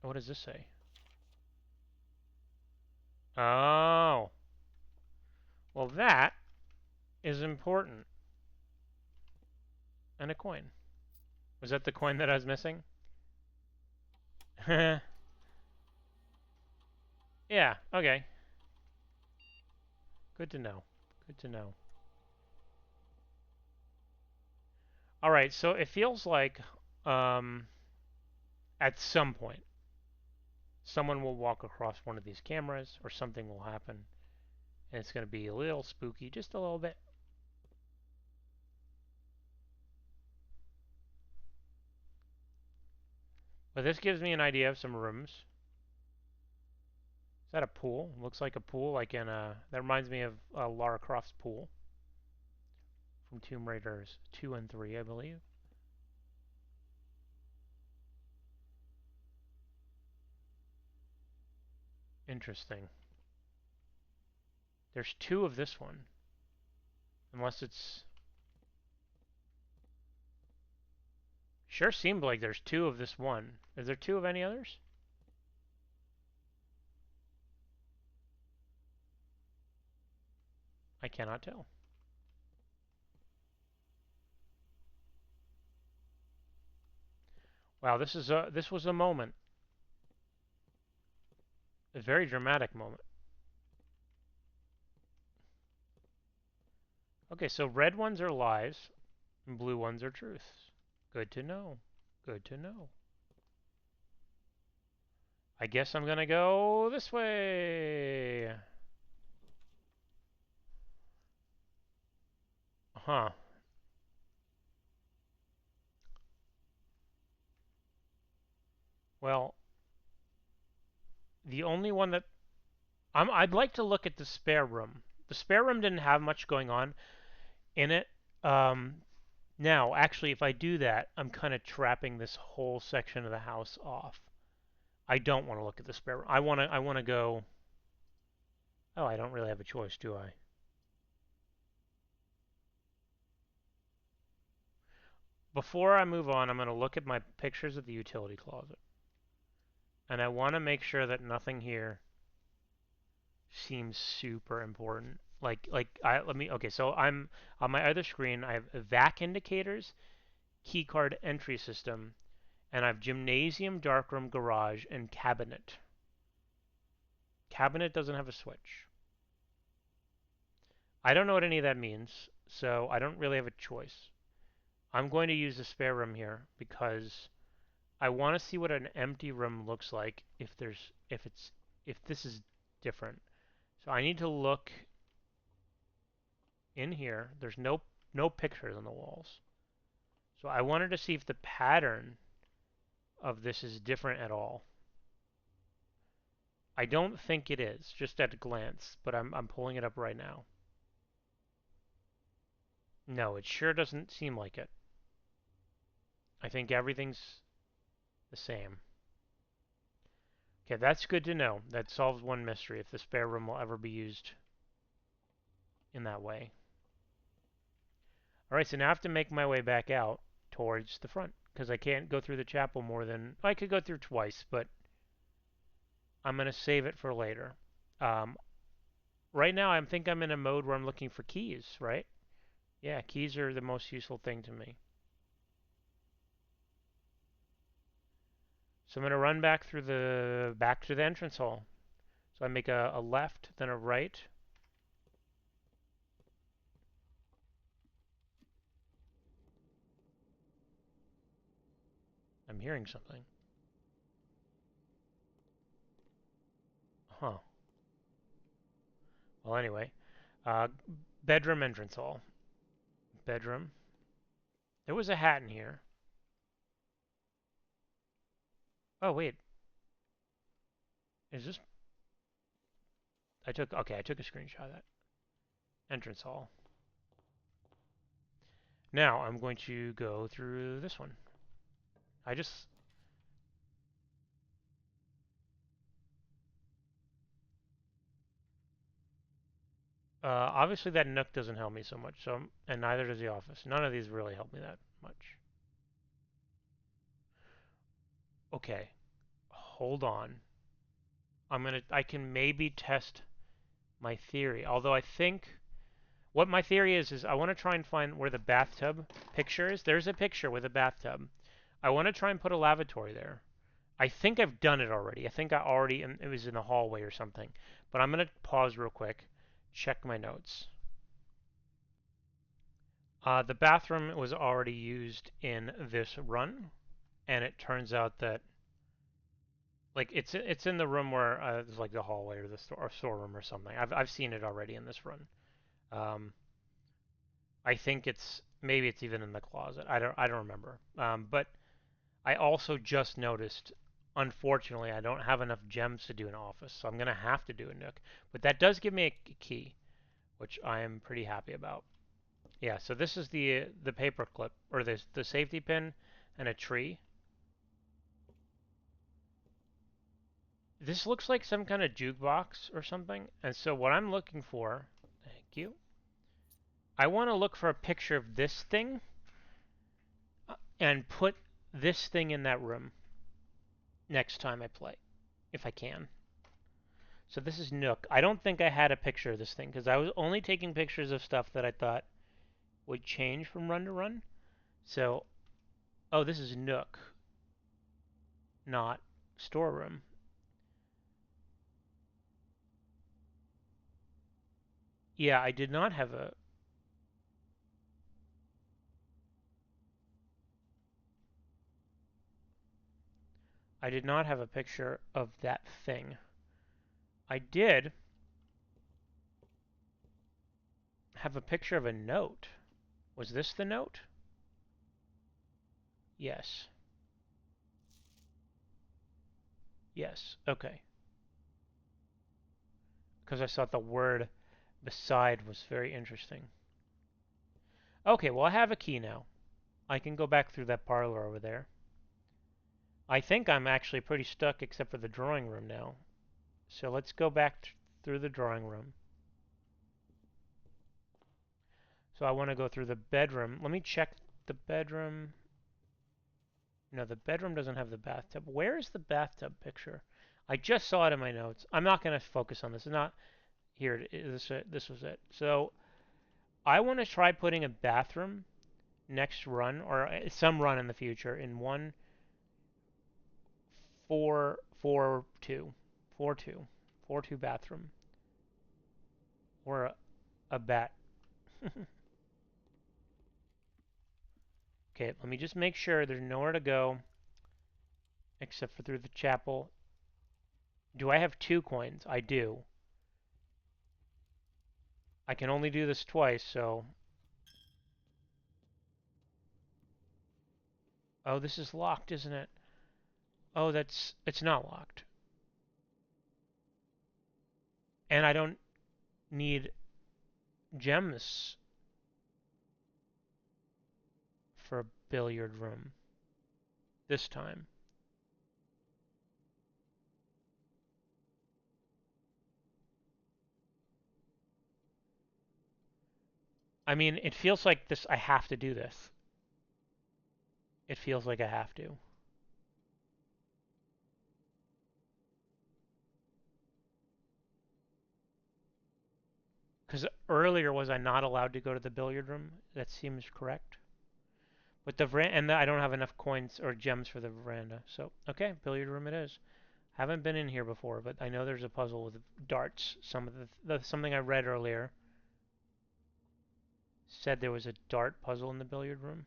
What does this say? Oh. Well, that is important. And a coin. Was that the coin that I was missing? Yeah, okay. Good to know. Good to know. Alright, so it feels like at some point someone will walk across one of these cameras or something will happen and it's going to be a little spooky, just a little bit. But this gives me an idea of some rooms. Is that a pool? Looks like a pool, like in a... That reminds me of Lara Croft's pool from Tomb Raiders 2 and 3, I believe. Interesting. There's two of this one. Unless it's... Sure seemed like there's two of this one. Is there two of any others? I cannot tell. Wow, this was a moment. A very dramatic moment. Okay, so red ones are lies, and blue ones are truths. Good to know. Good to know. I guess I'm gonna go this way. Huh. Well, the only one that I'd like to look at the spare room. The spare room didn't have much going on in it. Um, Now, actually, if I do that, I'm kind of trapping this whole section of the house off. I don't want to look at the spare room. I want to go. Oh, I don't really have a choice, do I? Before I move on, I'm going to look at my pictures of the utility closet. And I want to make sure that nothing here seems super important. Okay, so I'm on my other screen. I have vac indicators, keycard entry system, and I have gymnasium, darkroom, garage, and cabinet. Cabinet doesn't have a switch. I don't know what any of that means, so I don't really have a choice. I'm going to use the spare room here because I want to see what an empty room looks like if this is different. So I need to look in here. There's no pictures on the walls. So I wanted to see if the pattern of this is different at all. I don't think it is, just at a glance, but I'm pulling it up right now. No, it sure doesn't seem like it. I think everything's the same. Okay, that's good to know. That solves one mystery, if the spare room will ever be used in that way. Alright, so now I have to make my way back out towards the front, because I can't go through the chapel more than... I could go through twice, but I'm going to save it for later. Um, right now, I think I'm in a mode where I'm looking for keys, right? Yeah, keys are the most useful thing to me. So I'm going to run back to the entrance hall. So I make a left, then a right. I'm hearing something. Huh. Well, anyway. Uh, bedroom entrance hall. Bedroom. There was a hat in here. Oh, wait. Is this... Okay, I took a screenshot of that. Entrance hall. Now, I'm going to go through this one. I just... obviously that Nook doesn't help me so much, and neither does the office. None of these really help me that much. Okay, hold on. I can maybe test my theory. Although I think what my theory is I want to try and find where the bathtub picture is. There's a picture with a bathtub. I want to try and put a lavatory there. I think I've done it already. I think it was in the hallway or something. But I'm going to pause real quick, check my notes. The bathroom was already used in this run, and it turns out that it's in the room where it's like the hallway or the storeroom or something. I've seen it already in this run. Um, I think maybe it's even in the closet. I don't remember. But I also just noticed, unfortunately, I don't have enough gems to do an office, so I'm gonna have to do a Nook. But that does give me a key, which I am pretty happy about. Yeah. So this is the paper clip or the safety pin and a tree. This looks like some kind of jukebox or something. And so what I'm looking for, thank you. I want to look for a picture of this thing and put this thing in that room next time I play, if I can. So this is Nook. I don't think I had a picture of this thing because I was only taking pictures of stuff that I thought would change from run to run. So, oh, this is Nook, not storeroom. Yeah, I did not have a... I did not have a picture of that thing. I did have a picture of a note. Was this the note? Yes. Yes. Okay. Because I thought the word beside was very interesting. Okay, well, I have a key now. I can go back through that parlor over there. I think I'm actually pretty stuck except for the drawing room now. So let's go back through the drawing room. So I want to go through the bedroom. Let me check the bedroom. No, the bedroom doesn't have the bathtub. Where is the bathtub picture? I just saw it in my notes. I'm not going to focus on this. It's not Here, this was it. So I want to try putting a bathroom next run, or some run in the future, in 1-4-4-2, 4-2, 4-2 bathroom, or a bat. Okay, let me just make sure there's nowhere to go except for through the chapel. Do I have 2 coins? I do. I can only do this twice, so... Oh, this is locked, isn't it? Oh, it's not locked. And I don't need gems for a billiard room this time. I mean, it feels like this. I have to do this. It feels like I have to. Because earlier, was I not allowed to go to the billiard room? That seems correct. But the veranda, and I don't have enough coins or gems for the veranda. So, okay, billiard room it is. Haven't been in here before, but I know there's a puzzle with darts. Something I read earlier said there was a dart puzzle in the billiard room.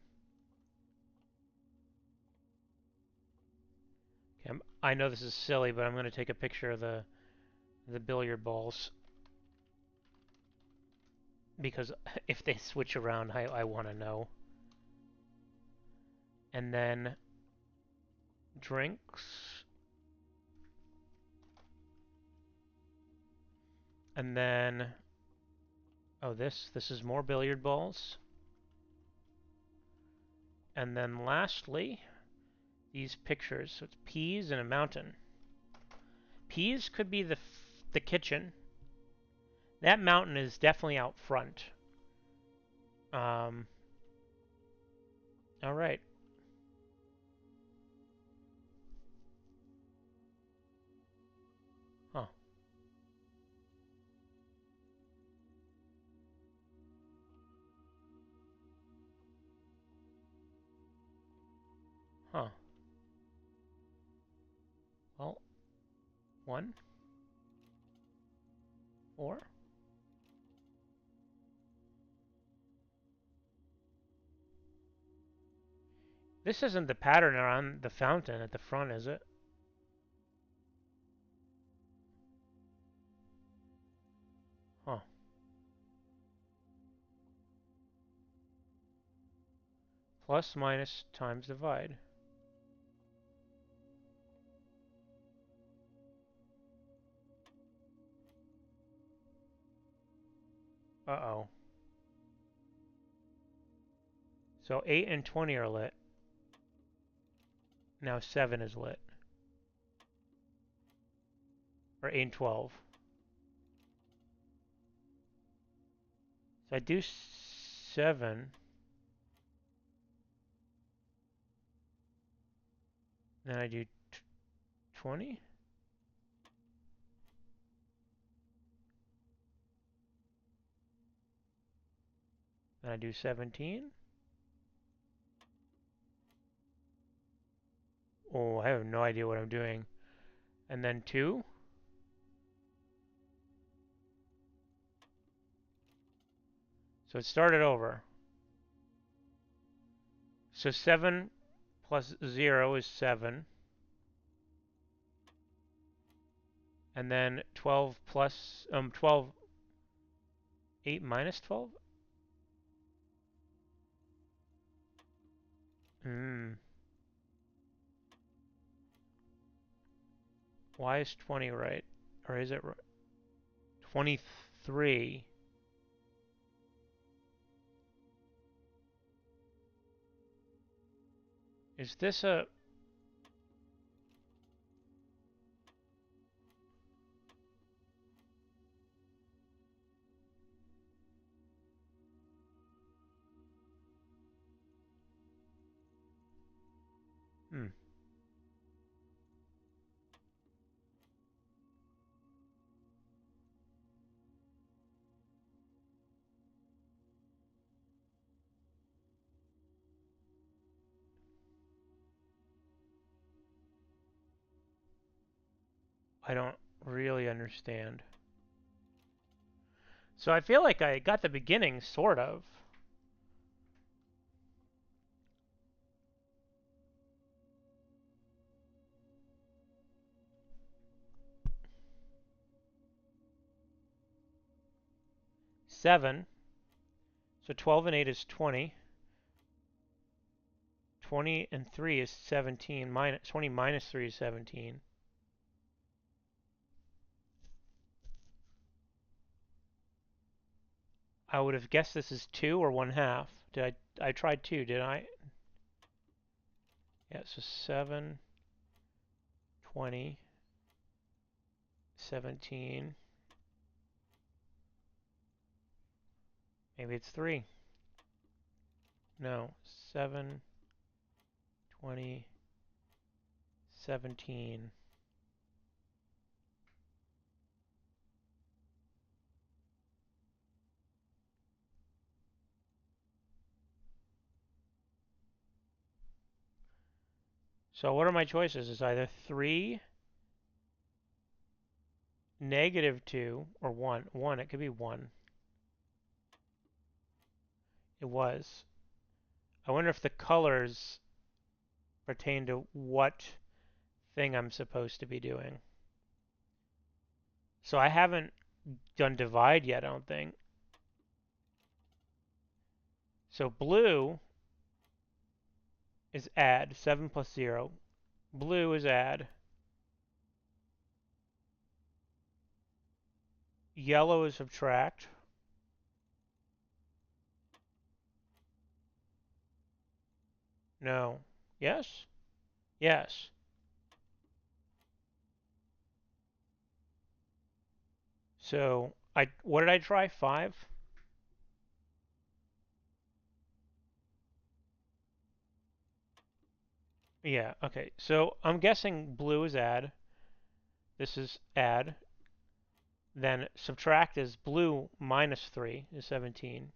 Okay, I know this is silly, but I'm going to take a picture of the billiard balls because if they switch around, I want to know. And then drinks. And then, oh, this is more billiard balls. And then lastly, these pictures. So it's peas and a mountain. Peas could be the kitchen. That mountain is definitely out front. All right. Huh. Huh. Well, 1, 4. This isn't the pattern around the fountain at the front, is it? Huh. Plus, minus, times, divide. Uh-oh. So 8 and 20 are lit. Now 7 is lit. Or 8 and 12. So I do 7. Then I do 20. Then I do 17. Oh, I have no idea what I'm doing. And then 2. So it started over. So 7 plus 0 is 7. And then 12 plus 12 8 minus 12? Hmm. Why is 20 right? Or is it right? 23. Is this a... Hmm. I don't really understand. So I feel like I got the beginning, sort of. Seven. So 12 and 8 is 20. 20 and 3 is 17. 20 minus 3 is 17. I would have guessed this is 2 or 1/2. I tried 2, did I? Yeah, so 7, 20, 17. Maybe it's 3. No, 7, 20, 17. So what are my choices? It's either 3, -2, or 1. 1, it could be 1. It was. I wonder if the colors pertain to what thing I'm supposed to be doing. So I haven't done divide yet, I don't think. So blue is add, 7 plus 0. Blue is add. Yellow is subtract. No. Yes? Yes. So what did I try? 5? Yeah, okay. So I'm guessing blue is add. This is add. Then subtract is blue minus 3 is 17.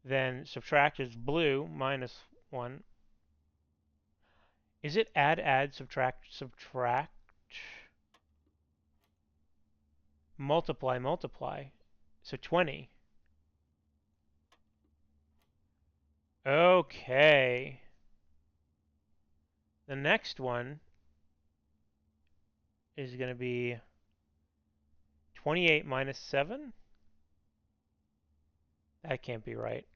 Then subtract is blue minus 1. Is it add, subtract, subtract? Multiply, multiply. So 20. Okay. The next one is going to be 28 minus 7. That can't be right.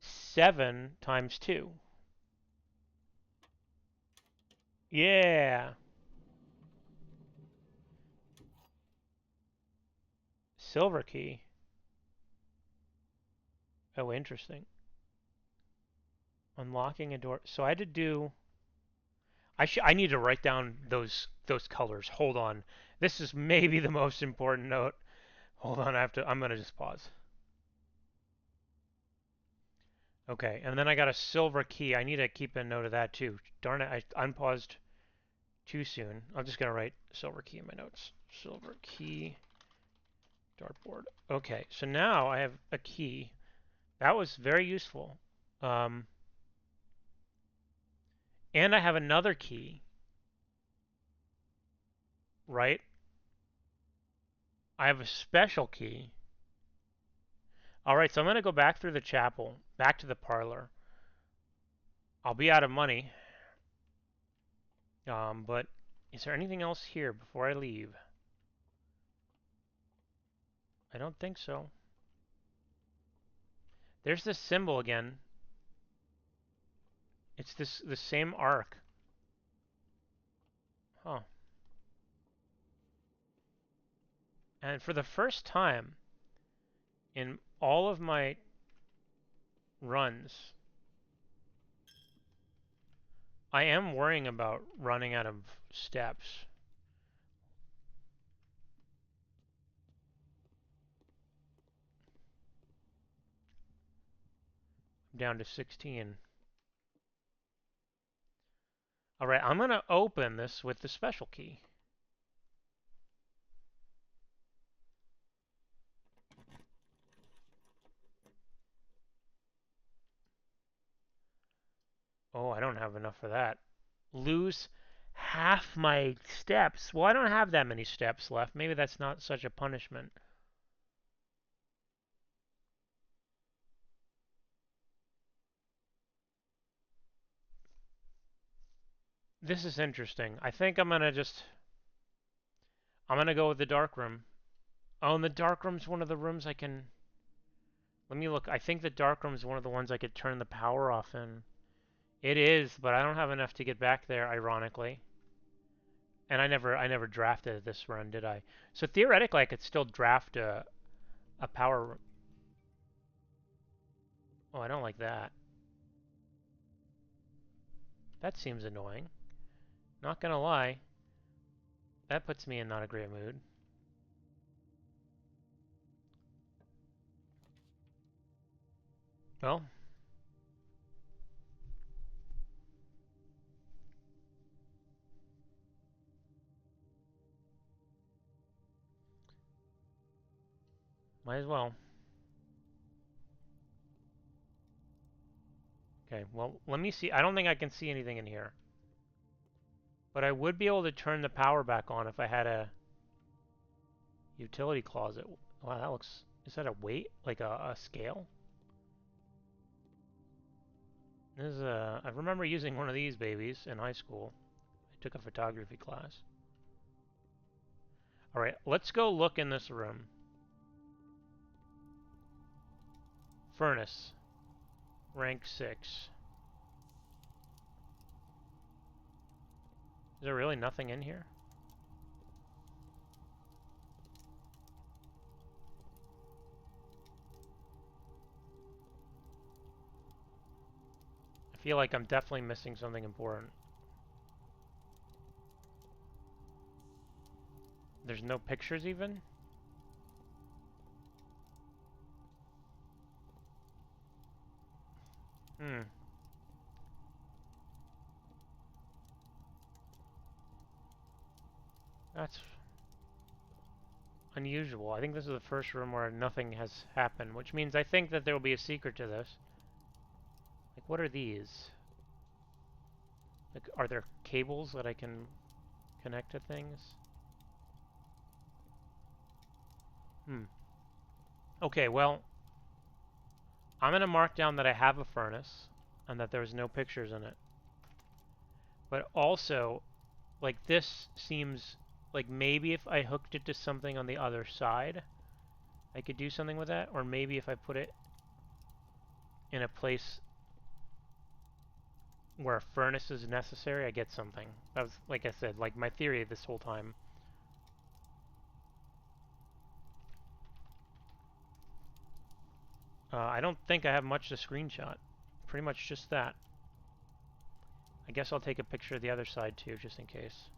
7 times 2. Yeah. Silver key. Oh, interesting. Unlocking a door. So I had to do. I need to write down those colors. Hold on. This is maybe the most important note. Hold on. I'm gonna just pause. Okay, and then I got a silver key. I need to keep a note of that too. Darn it, I unpaused too soon. I'm just gonna write silver key in my notes. Silver key dartboard. Okay, so now I have a key. That was very useful. Um, and I have another key, right? I have a special key. All right, so I'm gonna go back through the chapel, back to the parlor. I'll be out of money. But is there anything else here before I leave? I don't think so. There's this symbol again. It's the same arc. Huh. And for the first time in all of my runs, I am worrying about running out of steps. I'm down to 16. All right, I'm going to open this with the special key. Oh, I don't have enough for that. Lose half my steps. Well, I don't have that many steps left. Maybe that's not such a punishment. This is interesting. I think I'm gonna go with the dark room. Oh, and the dark room's one of the rooms I can... Let me look. I think the dark room's one of the ones I could turn the power off in. It is, but I don't have enough to get back there, ironically. And I never drafted this run, did I? So theoretically, I could still draft a power... Oh, I don't like that. That seems annoying. Not gonna lie. That puts me in not a great mood. Well, might as well. Okay, well, let me see. I don't think I can see anything in here. But I would be able to turn the power back on if I had a utility closet. Wow, that looks... Is that a weight? Like a scale? This is a... I remember using one of these babies in high school. I took a photography class. Alright, let's go look in this room. Furnace. Rank 6. Is there really nothing in here? I feel like I'm definitely missing something important. There's no pictures even? Hmm. That's unusual. I think this is the first room where nothing has happened, which means I think that there will be a secret to this. Like, what are these? Like, are there cables that I can connect to things? Hmm. Okay, well, I'm going to mark down that I have a furnace and that there's no pictures in it. But also, like, this seems like maybe if I hooked it to something on the other side, I could do something with that. Or maybe if I put it in a place where a furnace is necessary, I get something. That was, like I said, like my theory this whole time. I don't think I have much to screenshot. Pretty much just that. I guess I'll take a picture of the other side too, just in case.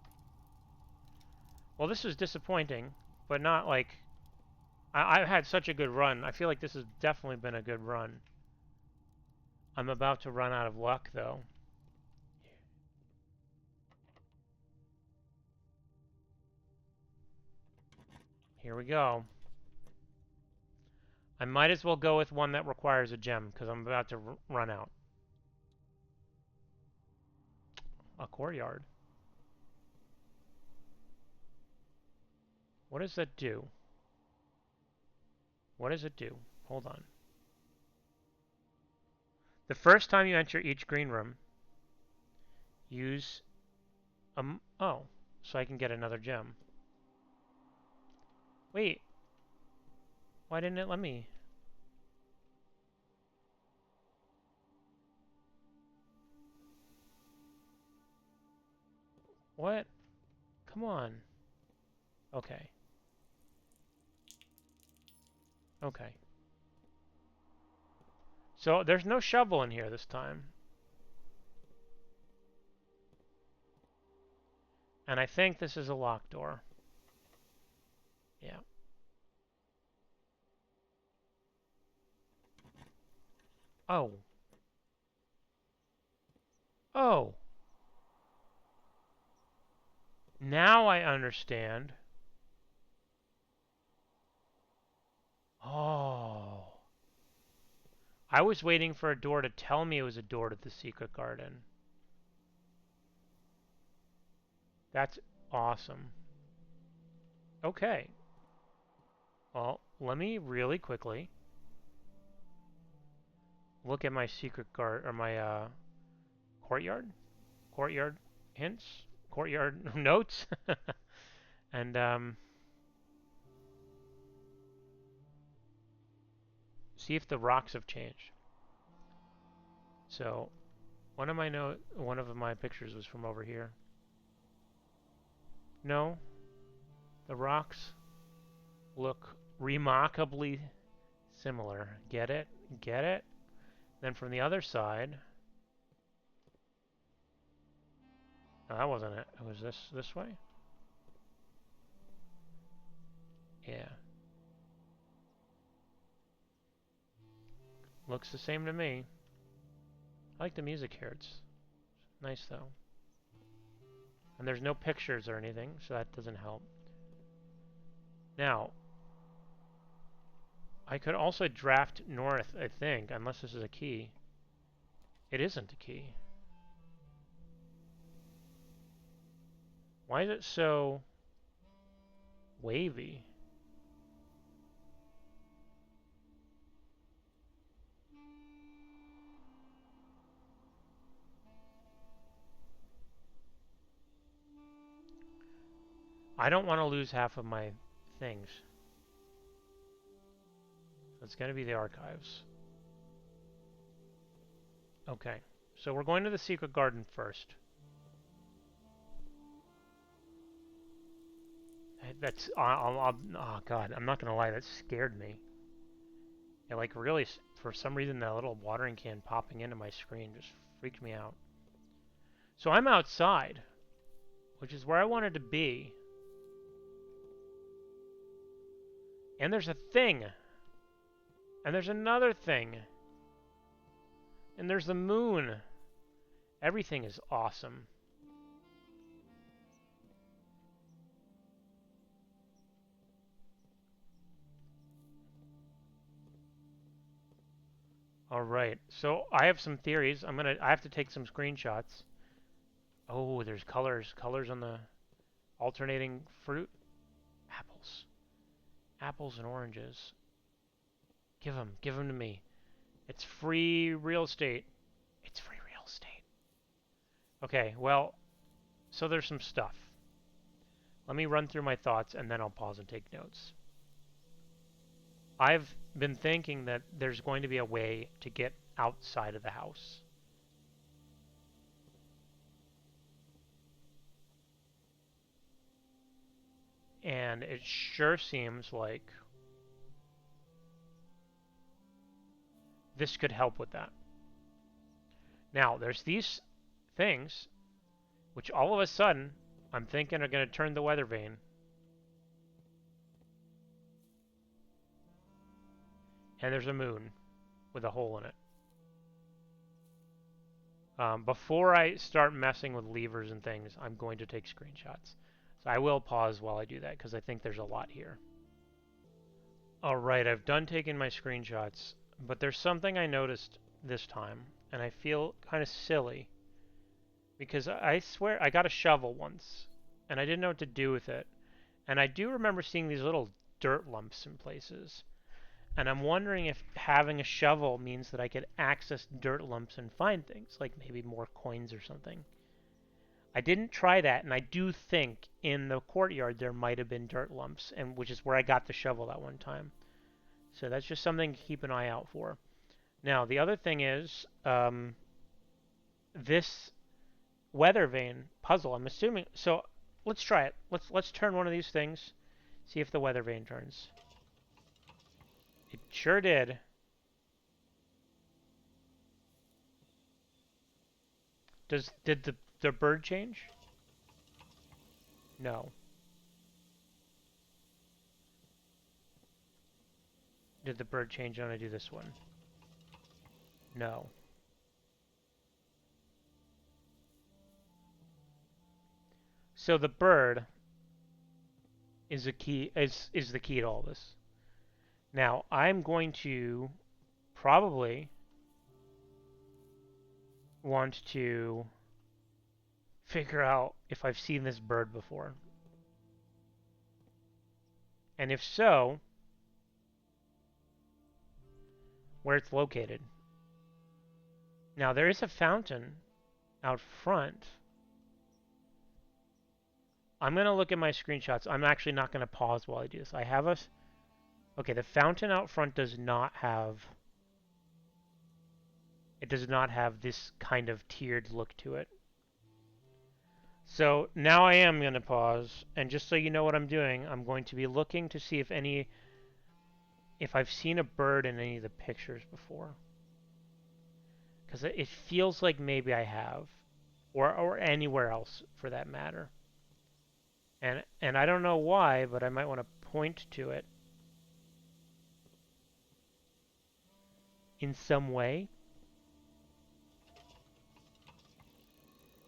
Well, this was disappointing, but not like... I've had such a good run. I feel like this has definitely been a good run. I'm about to run out of luck, though. Here we go. I might as well go with one that requires a gem, because I'm about to run out. A courtyard. What does that do? What does it do? Hold on. The first time you enter each green room, use... oh, so I can get another gem. Wait. Why didn't it let me? What? Come on. Okay. Okay. So there's no shovel in here this time. And I think this is a locked door. Yeah. Oh. Oh. Now I understand. Oh. I was waiting for a door to tell me it was a door to the secret garden. That's awesome. Okay. Well, let me really quickly look at my secret guard or my courtyard. Courtyard hints. Courtyard notes. And see if the rocks have changed. So one of my pictures was from over here. No, the rocks look remarkably similar. Get it? Get it? Then from the other side, no, that wasn't it. It was this way. Yeah, looks the same to me. I like the music here. It's nice though. And there's no pictures or anything, so that doesn't help. Now, I could also draft north, I think, unless this is a key. It isn't a key. Why is it so wavy? I don't want to lose half of my things. It's going to be the archives. Okay, so we're going to the secret garden first. That's, oh god, I'm not going to lie, that scared me. It like really, for some reason, that little watering can popping into my screen just freaked me out. So I'm outside, which is where I wanted to be. And there's a thing. And there's another thing. And there's the moon. Everything is awesome. All right. So I have some theories. I have to take some screenshots. Oh, there's colors. Colors on the alternating fruit. Apples. Apples and oranges. Give them. Give them to me. It's free real estate. It's free real estate. Okay, well, so there's some stuff. Let me run through my thoughts and then I'll pause and take notes. I've been thinking that there's going to be a way to get outside of the house. And it sure seems like this could help with that. Now, there's these things which all of a sudden I'm thinking are going to turn the weather vane. And there's a moon with a hole in it. Before I start messing with levers and things, I'm going to take screenshots. So I will pause while I do that because I think there's a lot here. Alright, I've done taking my screenshots, but there's something I noticed this time, and I feel kind of silly. Because I swear I got a shovel once, and I didn't know what to do with it. And I do remember seeing these little dirt lumps in places. And I'm wondering if having a shovel means that I could access dirt lumps and find things, like maybe more coins or something. I didn't try that, and I do think in the courtyard there might have been dirt lumps, and which is where I got the shovel that one time. So that's just something to keep an eye out for. Now, the other thing is this weather vane puzzle. I'm assuming. So let's try it. Let's turn one of these things. See if the weather vane turns. It sure did. Did the bird change? No. Did the bird change when I do this one? No. So the bird is the key to all this. Now I'm going to probably want to figure out if I've seen this bird before. And if so, where it's located. Now, there is a fountain out front. I'm going to look at my screenshots. I'm actually not going to pause while I do this. I have a... Okay, the fountain out front does not have... It does not have this kind of tiered look to it. So now I am going to pause, and just so you know what I'm doing, I'm going to be looking to see if I've seen a bird in any of the pictures before. Because it feels like maybe I have, or anywhere else for that matter. And I don't know why, but I might want to point to it in some way.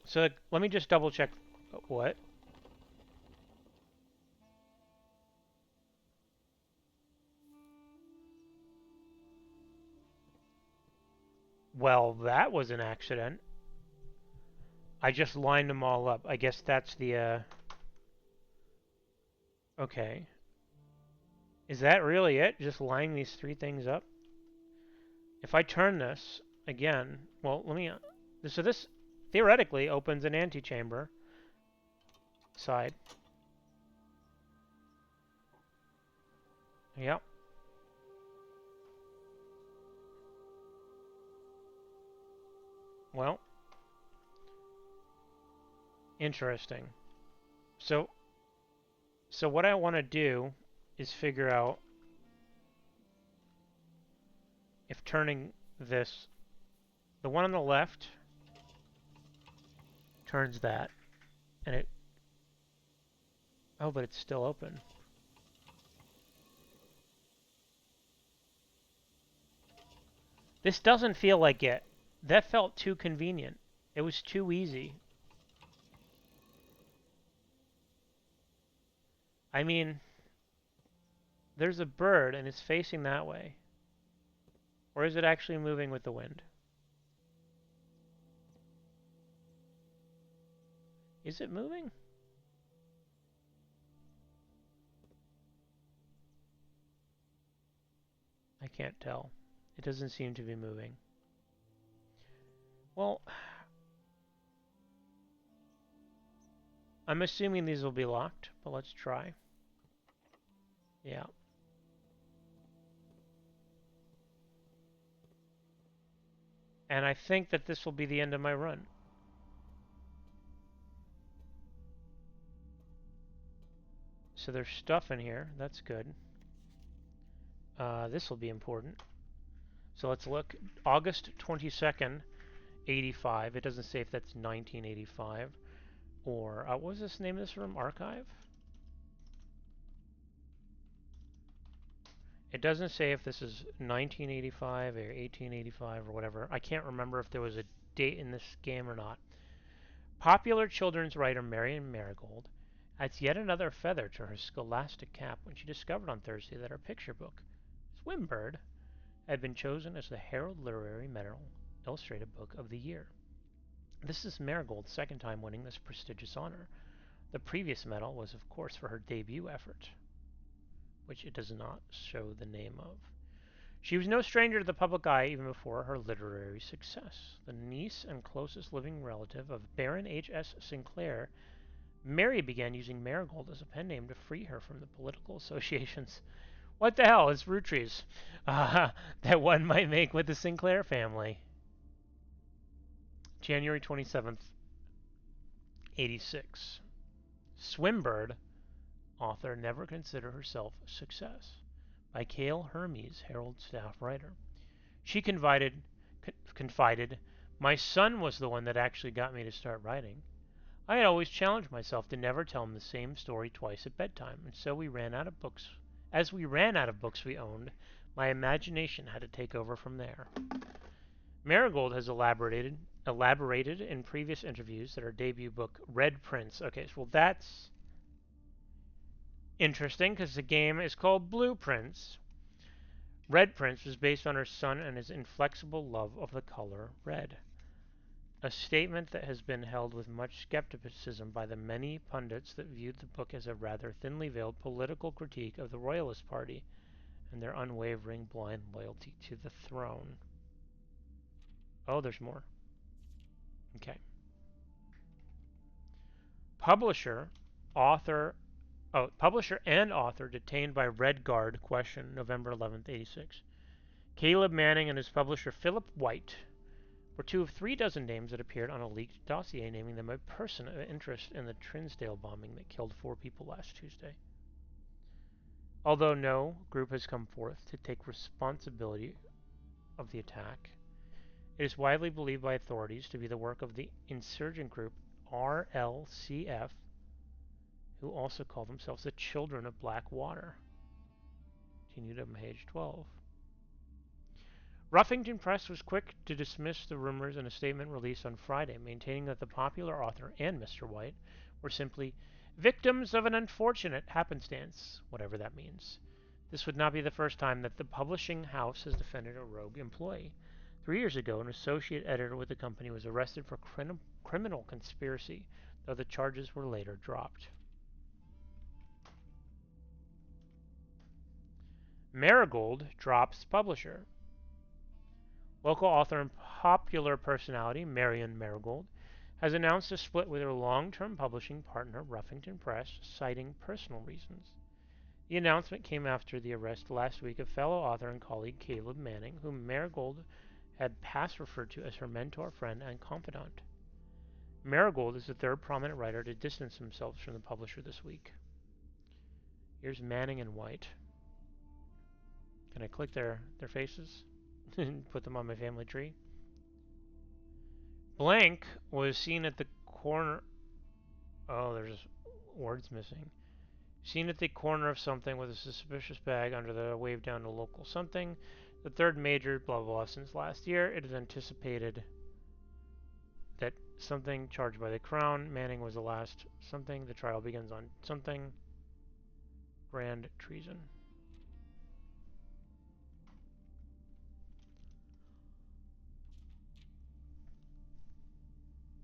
So let me just double check. What? Well, that was an accident. I just lined them all up. I guess that's the, Okay. Is that really it? Just lining these three things up? If I turn this again, well, let me... So this theoretically opens an antechamber side. Yep. Well, interesting. So what I want to do is figure out if turning this, the one on the left turns that, and it, oh, but it's still open. This doesn't feel like it. That felt too convenient. It was too easy. I mean, there's a bird and it's facing that way. Or is it actually moving with the wind? Is it moving? I can't tell. It doesn't seem to be moving. Well, I'm assuming these will be locked, but let's try. Yeah. And I think that this will be the end of my run. So there's stuff in here. That's good. This will be important. So let's look. August 22nd, 85. It doesn't say if that's 1985. Or, what was this name of this room? Archive? It doesn't say if this is 1985 or 1885 or whatever. I can't remember if there was a date in this game or not. Popular children's writer Marian Marigold adds yet another feather to her scholastic cap when she discovered on Thursday that her picture book, Swimbird, had been chosen as the Herald Literary Medal Illustrated Book of the Year. This is Marigold's second time winning this prestigious honor. The previous medal was, of course, for her debut effort, which it does not show the name of. She was no stranger to the public eye even before her literary success. The niece and closest living relative of Baron H.S. Sinclair, Mary began using Marigold as a pen name to free her from the political associations. What the hell? It's fruit trees. That one might make with the Sinclair family. January 27th, 86. Swimbird, author never considered herself a success, by Cale Hermes, Herald staff writer. She confided, my son was the one that actually got me to start writing. I had always challenged myself to never tell him the same story twice at bedtime, and so we ran out of books. As we ran out of books we owned, my imagination had to take over from there. Marigold has elaborated in previous interviews that her debut book, Red Prince... Okay, well that's interesting because the game is called Blue Prince. Red Prince was based on her son and his inflexible love of the color red. a statement that has been held with much skepticism by the many pundits that viewed the book as a rather thinly veiled political critique of the Royalist Party and their unwavering blind loyalty to the throne. Oh, there's more. Okay. Publisher, author, publisher and author detained by Red Guard question November 11th, 86. Caleb Manning and his publisher Philip White were two of 3 dozen names that appeared on a leaked dossier naming them a person of interest in the Trinsdale bombing that killed 4 people last Tuesday. Although no group has come forth to take responsibility of the attack, it is widely believed by authorities to be the work of the insurgent group RLCF, who also call themselves the Children of Blackwater. Continued on page 12. Ruffington Press was quick to dismiss the rumors in a statement released on Friday, maintaining that the popular author and Mr. White were simply victims of an unfortunate happenstance, whatever that means. This would not be the first time that the publishing house has defended a rogue employee. 3 years ago, an associate editor with the company was arrested for criminal conspiracy, though the charges were later dropped. Marigold drops publisher. Local author and popular personality Marion Marigold has announced a split with her long-term publishing partner Ruffington Press, citing personal reasons. The announcement came after the arrest last week of fellow author and colleague Caleb Manning, whom Marigold had past referred to as her mentor, friend, and confidant. Marigold is the 3rd prominent writer to distance himself from the publisher this week. Here's Manning and White. Can I click their faces and put them on my family tree? Blank was seen at the corner. Oh, there's words missing. Seen at the corner of something with a suspicious bag under the wave down to local something. The 3rd major blah blah blah since last year. It is anticipated that something charged by the Crown. Manning was the last something. The trial begins on something. Grand treason.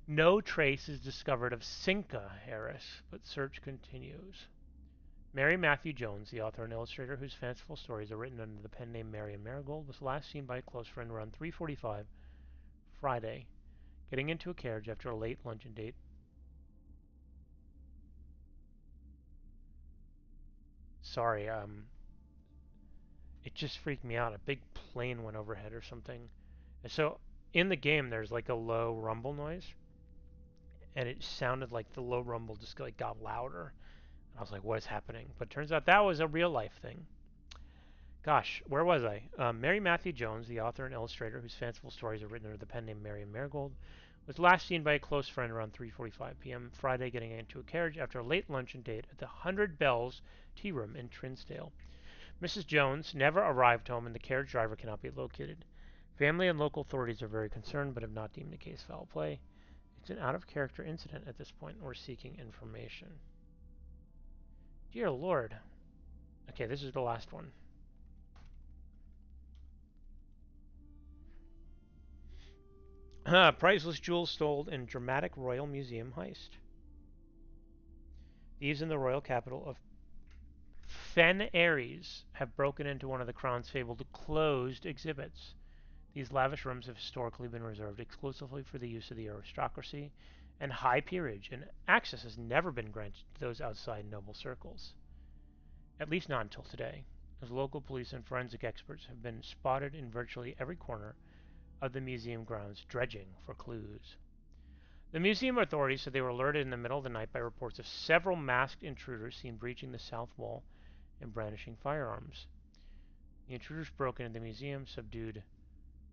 No trace is discovered of Cinca Harris, but search continues. Mary Matthew Jones, the author and illustrator whose fanciful stories are written under the pen name Marion Marigold, was last seen by a close friend around 3:45 Friday, getting into a carriage after a late luncheon date. Sorry, it just freaked me out. A big plane went overhead or something. And so in the game, there's like a low rumble noise, and it sounded like the low rumble just like got louder. I was like, what is happening? But it turns out that was a real life thing. Gosh, where was I? Mary Matthew Jones, the author and illustrator whose fanciful stories are written under the pen name Marion Marigold, was last seen by a close friend around 3:45 p.m. Friday, getting into a carriage after a late luncheon date at the 100 Bells Tea Room in Trinsdale. Mrs. Jones never arrived home, and the carriage driver cannot be located. Family and local authorities are very concerned, but have not deemed the case foul play. It's an out-of-character incident at this point, and we're seeking information. Dear Lord. Okay, this is the last one. Priceless jewels stole in dramatic Royal Museum heist. Thieves in the royal capital of Fen Aries have broken into one of the Crown's fabled closed exhibits. These lavish rooms have historically been reserved exclusively for the use of the aristocracy and high peerage, and access has never been granted to those outside noble circles. At least not until today, as local police and forensic experts have been spotted in virtually every corner of the museum grounds dredging for clues. The museum authorities said they were alerted in the middle of the night by reports of several masked intruders seen breaching the south wall and brandishing firearms. The intruders broke into the museum, subdued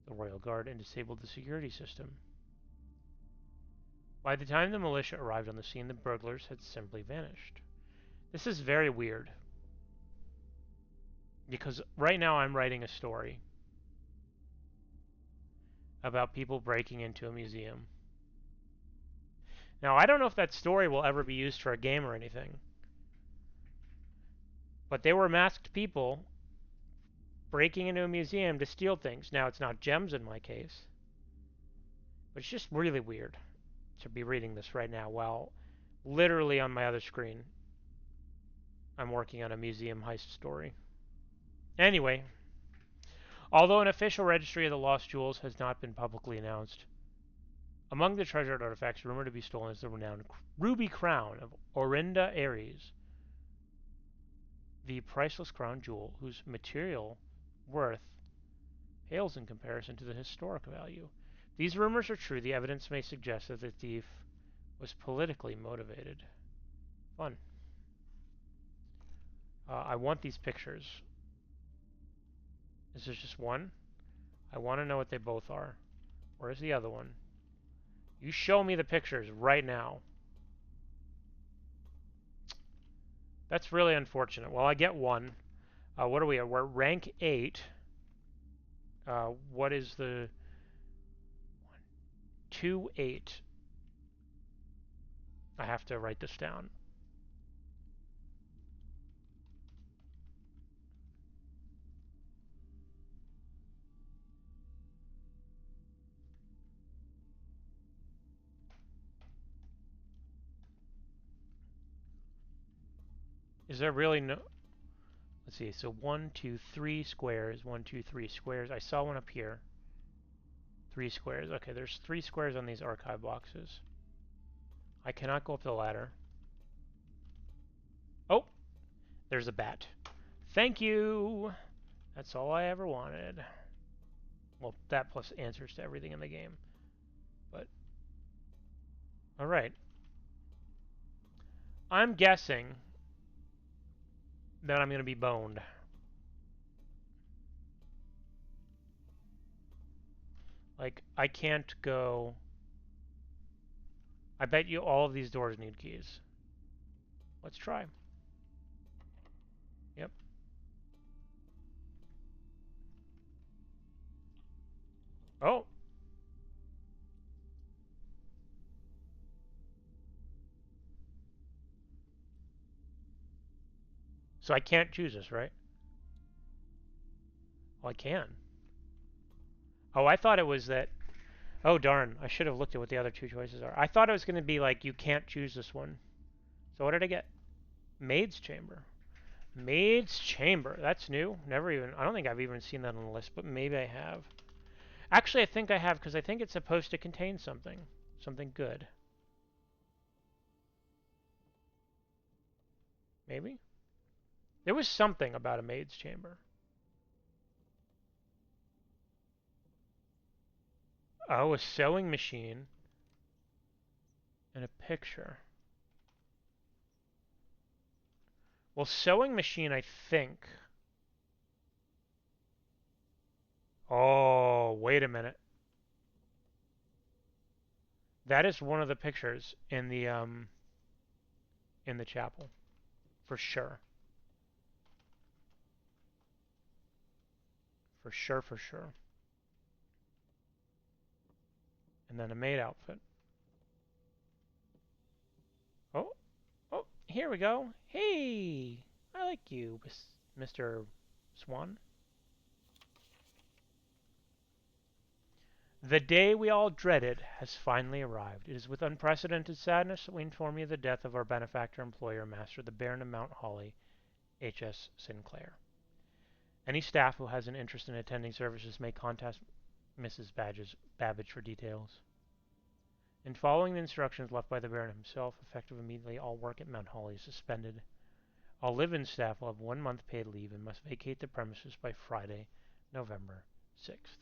the royal guard, and disabled the security system. By the time the militia arrived on the scene, the burglars had simply vanished. This is very weird, because right now I'm writing a story about people breaking into a museum. Now, I don't know if that story will ever be used for a game or anything, but they were masked people breaking into a museum to steal things. Now, it's not gems in my case, But it's just really weird to be reading this right now while literally on my other screen I'm working on a museum heist story. Anyway, although an official registry of the lost jewels has not been publicly announced, among the treasured artifacts rumored to be stolen is the renowned ruby crown of Orinda Aries, the priceless crown jewel whose material worth pales in comparison to the historic value. If these rumors are true, the evidence may suggest that the thief was politically motivated. Fun. I want these pictures. Is there just one? I want to know what they both are. Where's the other one? You show me the pictures right now. That's really unfortunate. Well, I get one. What are we at? We're rank 8. What is the 2, 8? I have to write this down. Is there really no... Let's see. So 1, 2, 3 squares. 1, 2, 3 squares. I saw one up here. 3 squares. Okay, there's 3 squares on these archive boxes. I cannot go up the ladder. Oh! There's a bat. Thank you! That's all I ever wanted. Well, that plus answers to everything in the game. But... Alright. I'm guessing that I'm going to be boned. Like, I can't go... I bet you all of these doors need keys. Let's try. Yep. Oh! So I can't choose this, right? Well, I can. Oh, I thought it was that... Oh, darn. I should have looked at what the other 2 choices are. I thought it was going to be like, you can't choose this one. So what did I get? Maid's Chamber. Maid's Chamber. That's new. Never even... I don't think I've even seen that on the list, but maybe I have. Actually, I think I have, because I think it's supposed to contain something. Something good. Maybe? There was something about a maid's chamber. Oh, a sewing machine. And a picture. Well, sewing machine, I think. Oh, wait a minute. That is one of the pictures in the chapel. For sure. For sure, for sure. And then a maid outfit. Oh, oh, here we go. Hey, I like you, Mr. Swan. The day we all dreaded has finally arrived. It is with unprecedented sadness that we inform you of the death of our benefactor, employer, master, the Baron of Mount Holly, H.S. Sinclair. Any staff who has an interest in attending services may contact Mrs. Babbage for details. In following the instructions left by the Baron himself, effective immediately, all work at Mount Holly is suspended. All live-in staff will have 1 month paid leave and must vacate the premises by Friday, November 6th.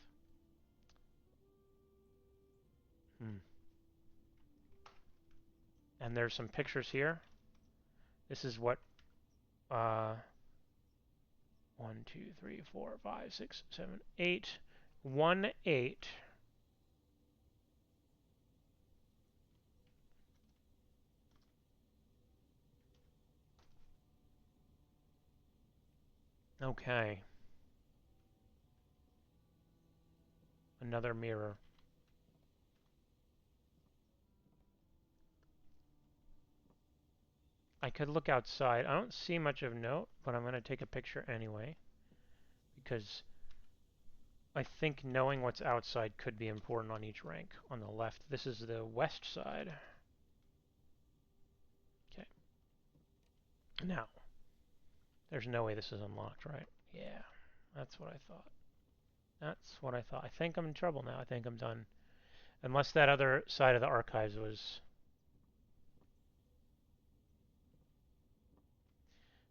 And there's some pictures here. This is what 1, 2, 3, 4, 5, 6, 7, 8. 1, 8. Okay. Another mirror. I could look outside. I don't see much of note, but I'm going to take a picture anyway. Because I think knowing what's outside could be important on each rank. On the left, this is the west side. Okay. Now, there's no way this is unlocked, right? Yeah, that's what I thought. That's what I thought. I think I'm in trouble now. I think I'm done. Unless that other side of the archives was...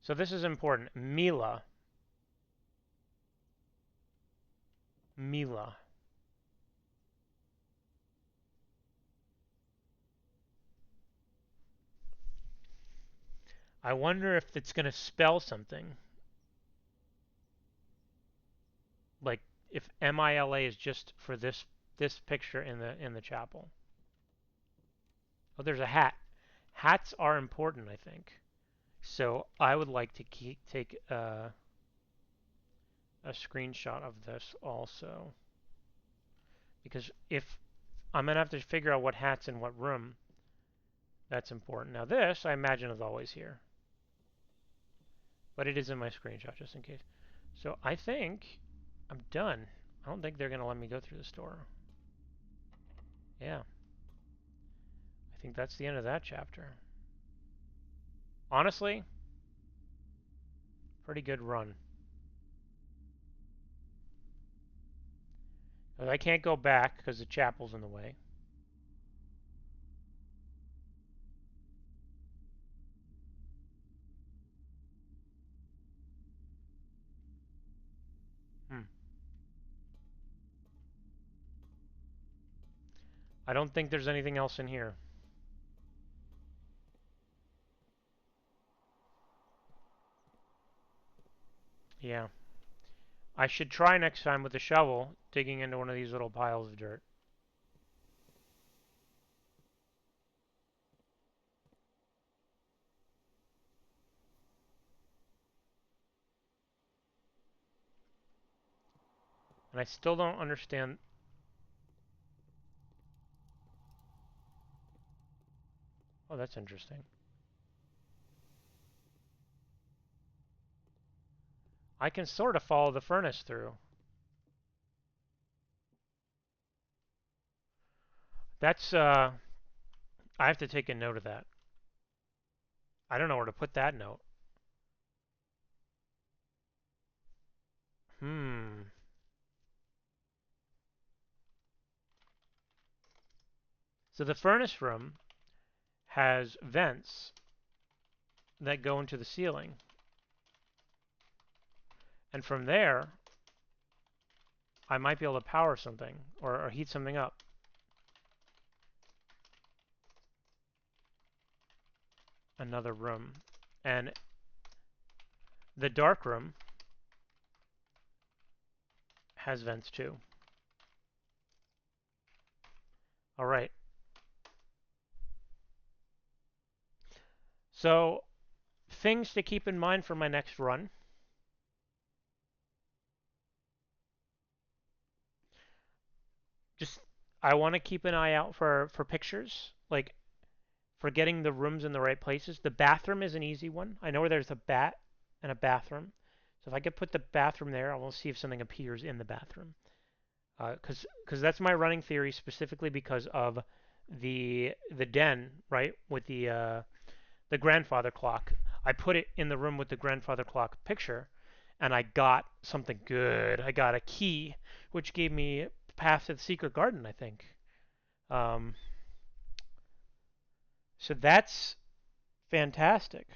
So this is important. Mila. Mila. I wonder if it's going to spell something. Like if MILA is just for this picture in the chapel. Oh, there's a hat. Hats are important, I think. So I would like to take a screenshot of this also. Because if I'm going to have to figure out what hat's in what room, that's important. Now this, I imagine, is always here. But it is in my screenshot, just in case. So I think I'm done. I don't think they're going to let me go through the store. Yeah. I think that's the end of that chapter. Honestly, pretty good run. But I can't go back because the chapel's in the way. I don't think there's anything else in here. Yeah. I should try next time with the shovel, digging into one of these little piles of dirt. And I still don't understand. Oh, that's interesting. I can sort of follow the furnace through. That's, I have to take a note of that. I don't know where to put that note. So the furnace room has vents that go into the ceiling. And from there, I might be able to power something or heat something up. Another room. And the dark room has vents too. All right. So, things to keep in mind for my next run. Just, I want to keep an eye out for pictures, like for getting the rooms in the right places. The bathroom is an easy one. I know where there's a bat and a bathroom. So if I could put the bathroom there, I will see if something appears in the bathroom. Because that's my running theory, specifically because of the den, right, with the grandfather clock. I put it in the room with the grandfather clock picture, and I got something good. I got a key, which gave me path to the secret garden, I think. Um, so that's fantastic.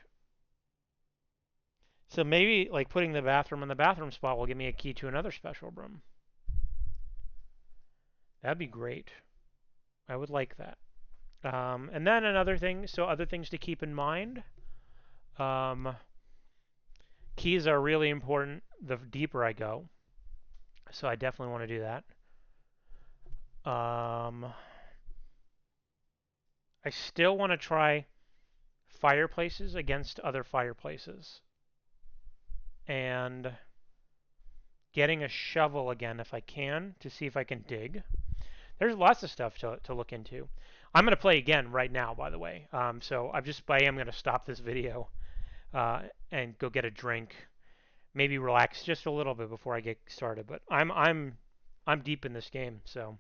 So maybe like putting the bathroom in the bathroom spot will give me a key to another special room. That'd be great. I would like that. And then another thing, so other things to keep in mind. Um, keys are really important the deeper I go. So I definitely want to do that. I still want to try fireplaces against other fireplaces. And getting a shovel again if I can to see if I can dig. There's lots of stuff to look into. I'm going to play again right now, by the way. So I am going to stop this video and go get a drink. Maybe relax just a little bit before I get started. But I'm I'm deep in this game, so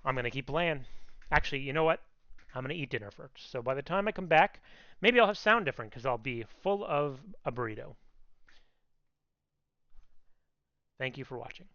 I'm going to keep playing. Actually, you know what? I'm going to eat dinner first. So by the time I come back, maybe I'll have sound different because I'll be full of a burrito. Thank you for watching.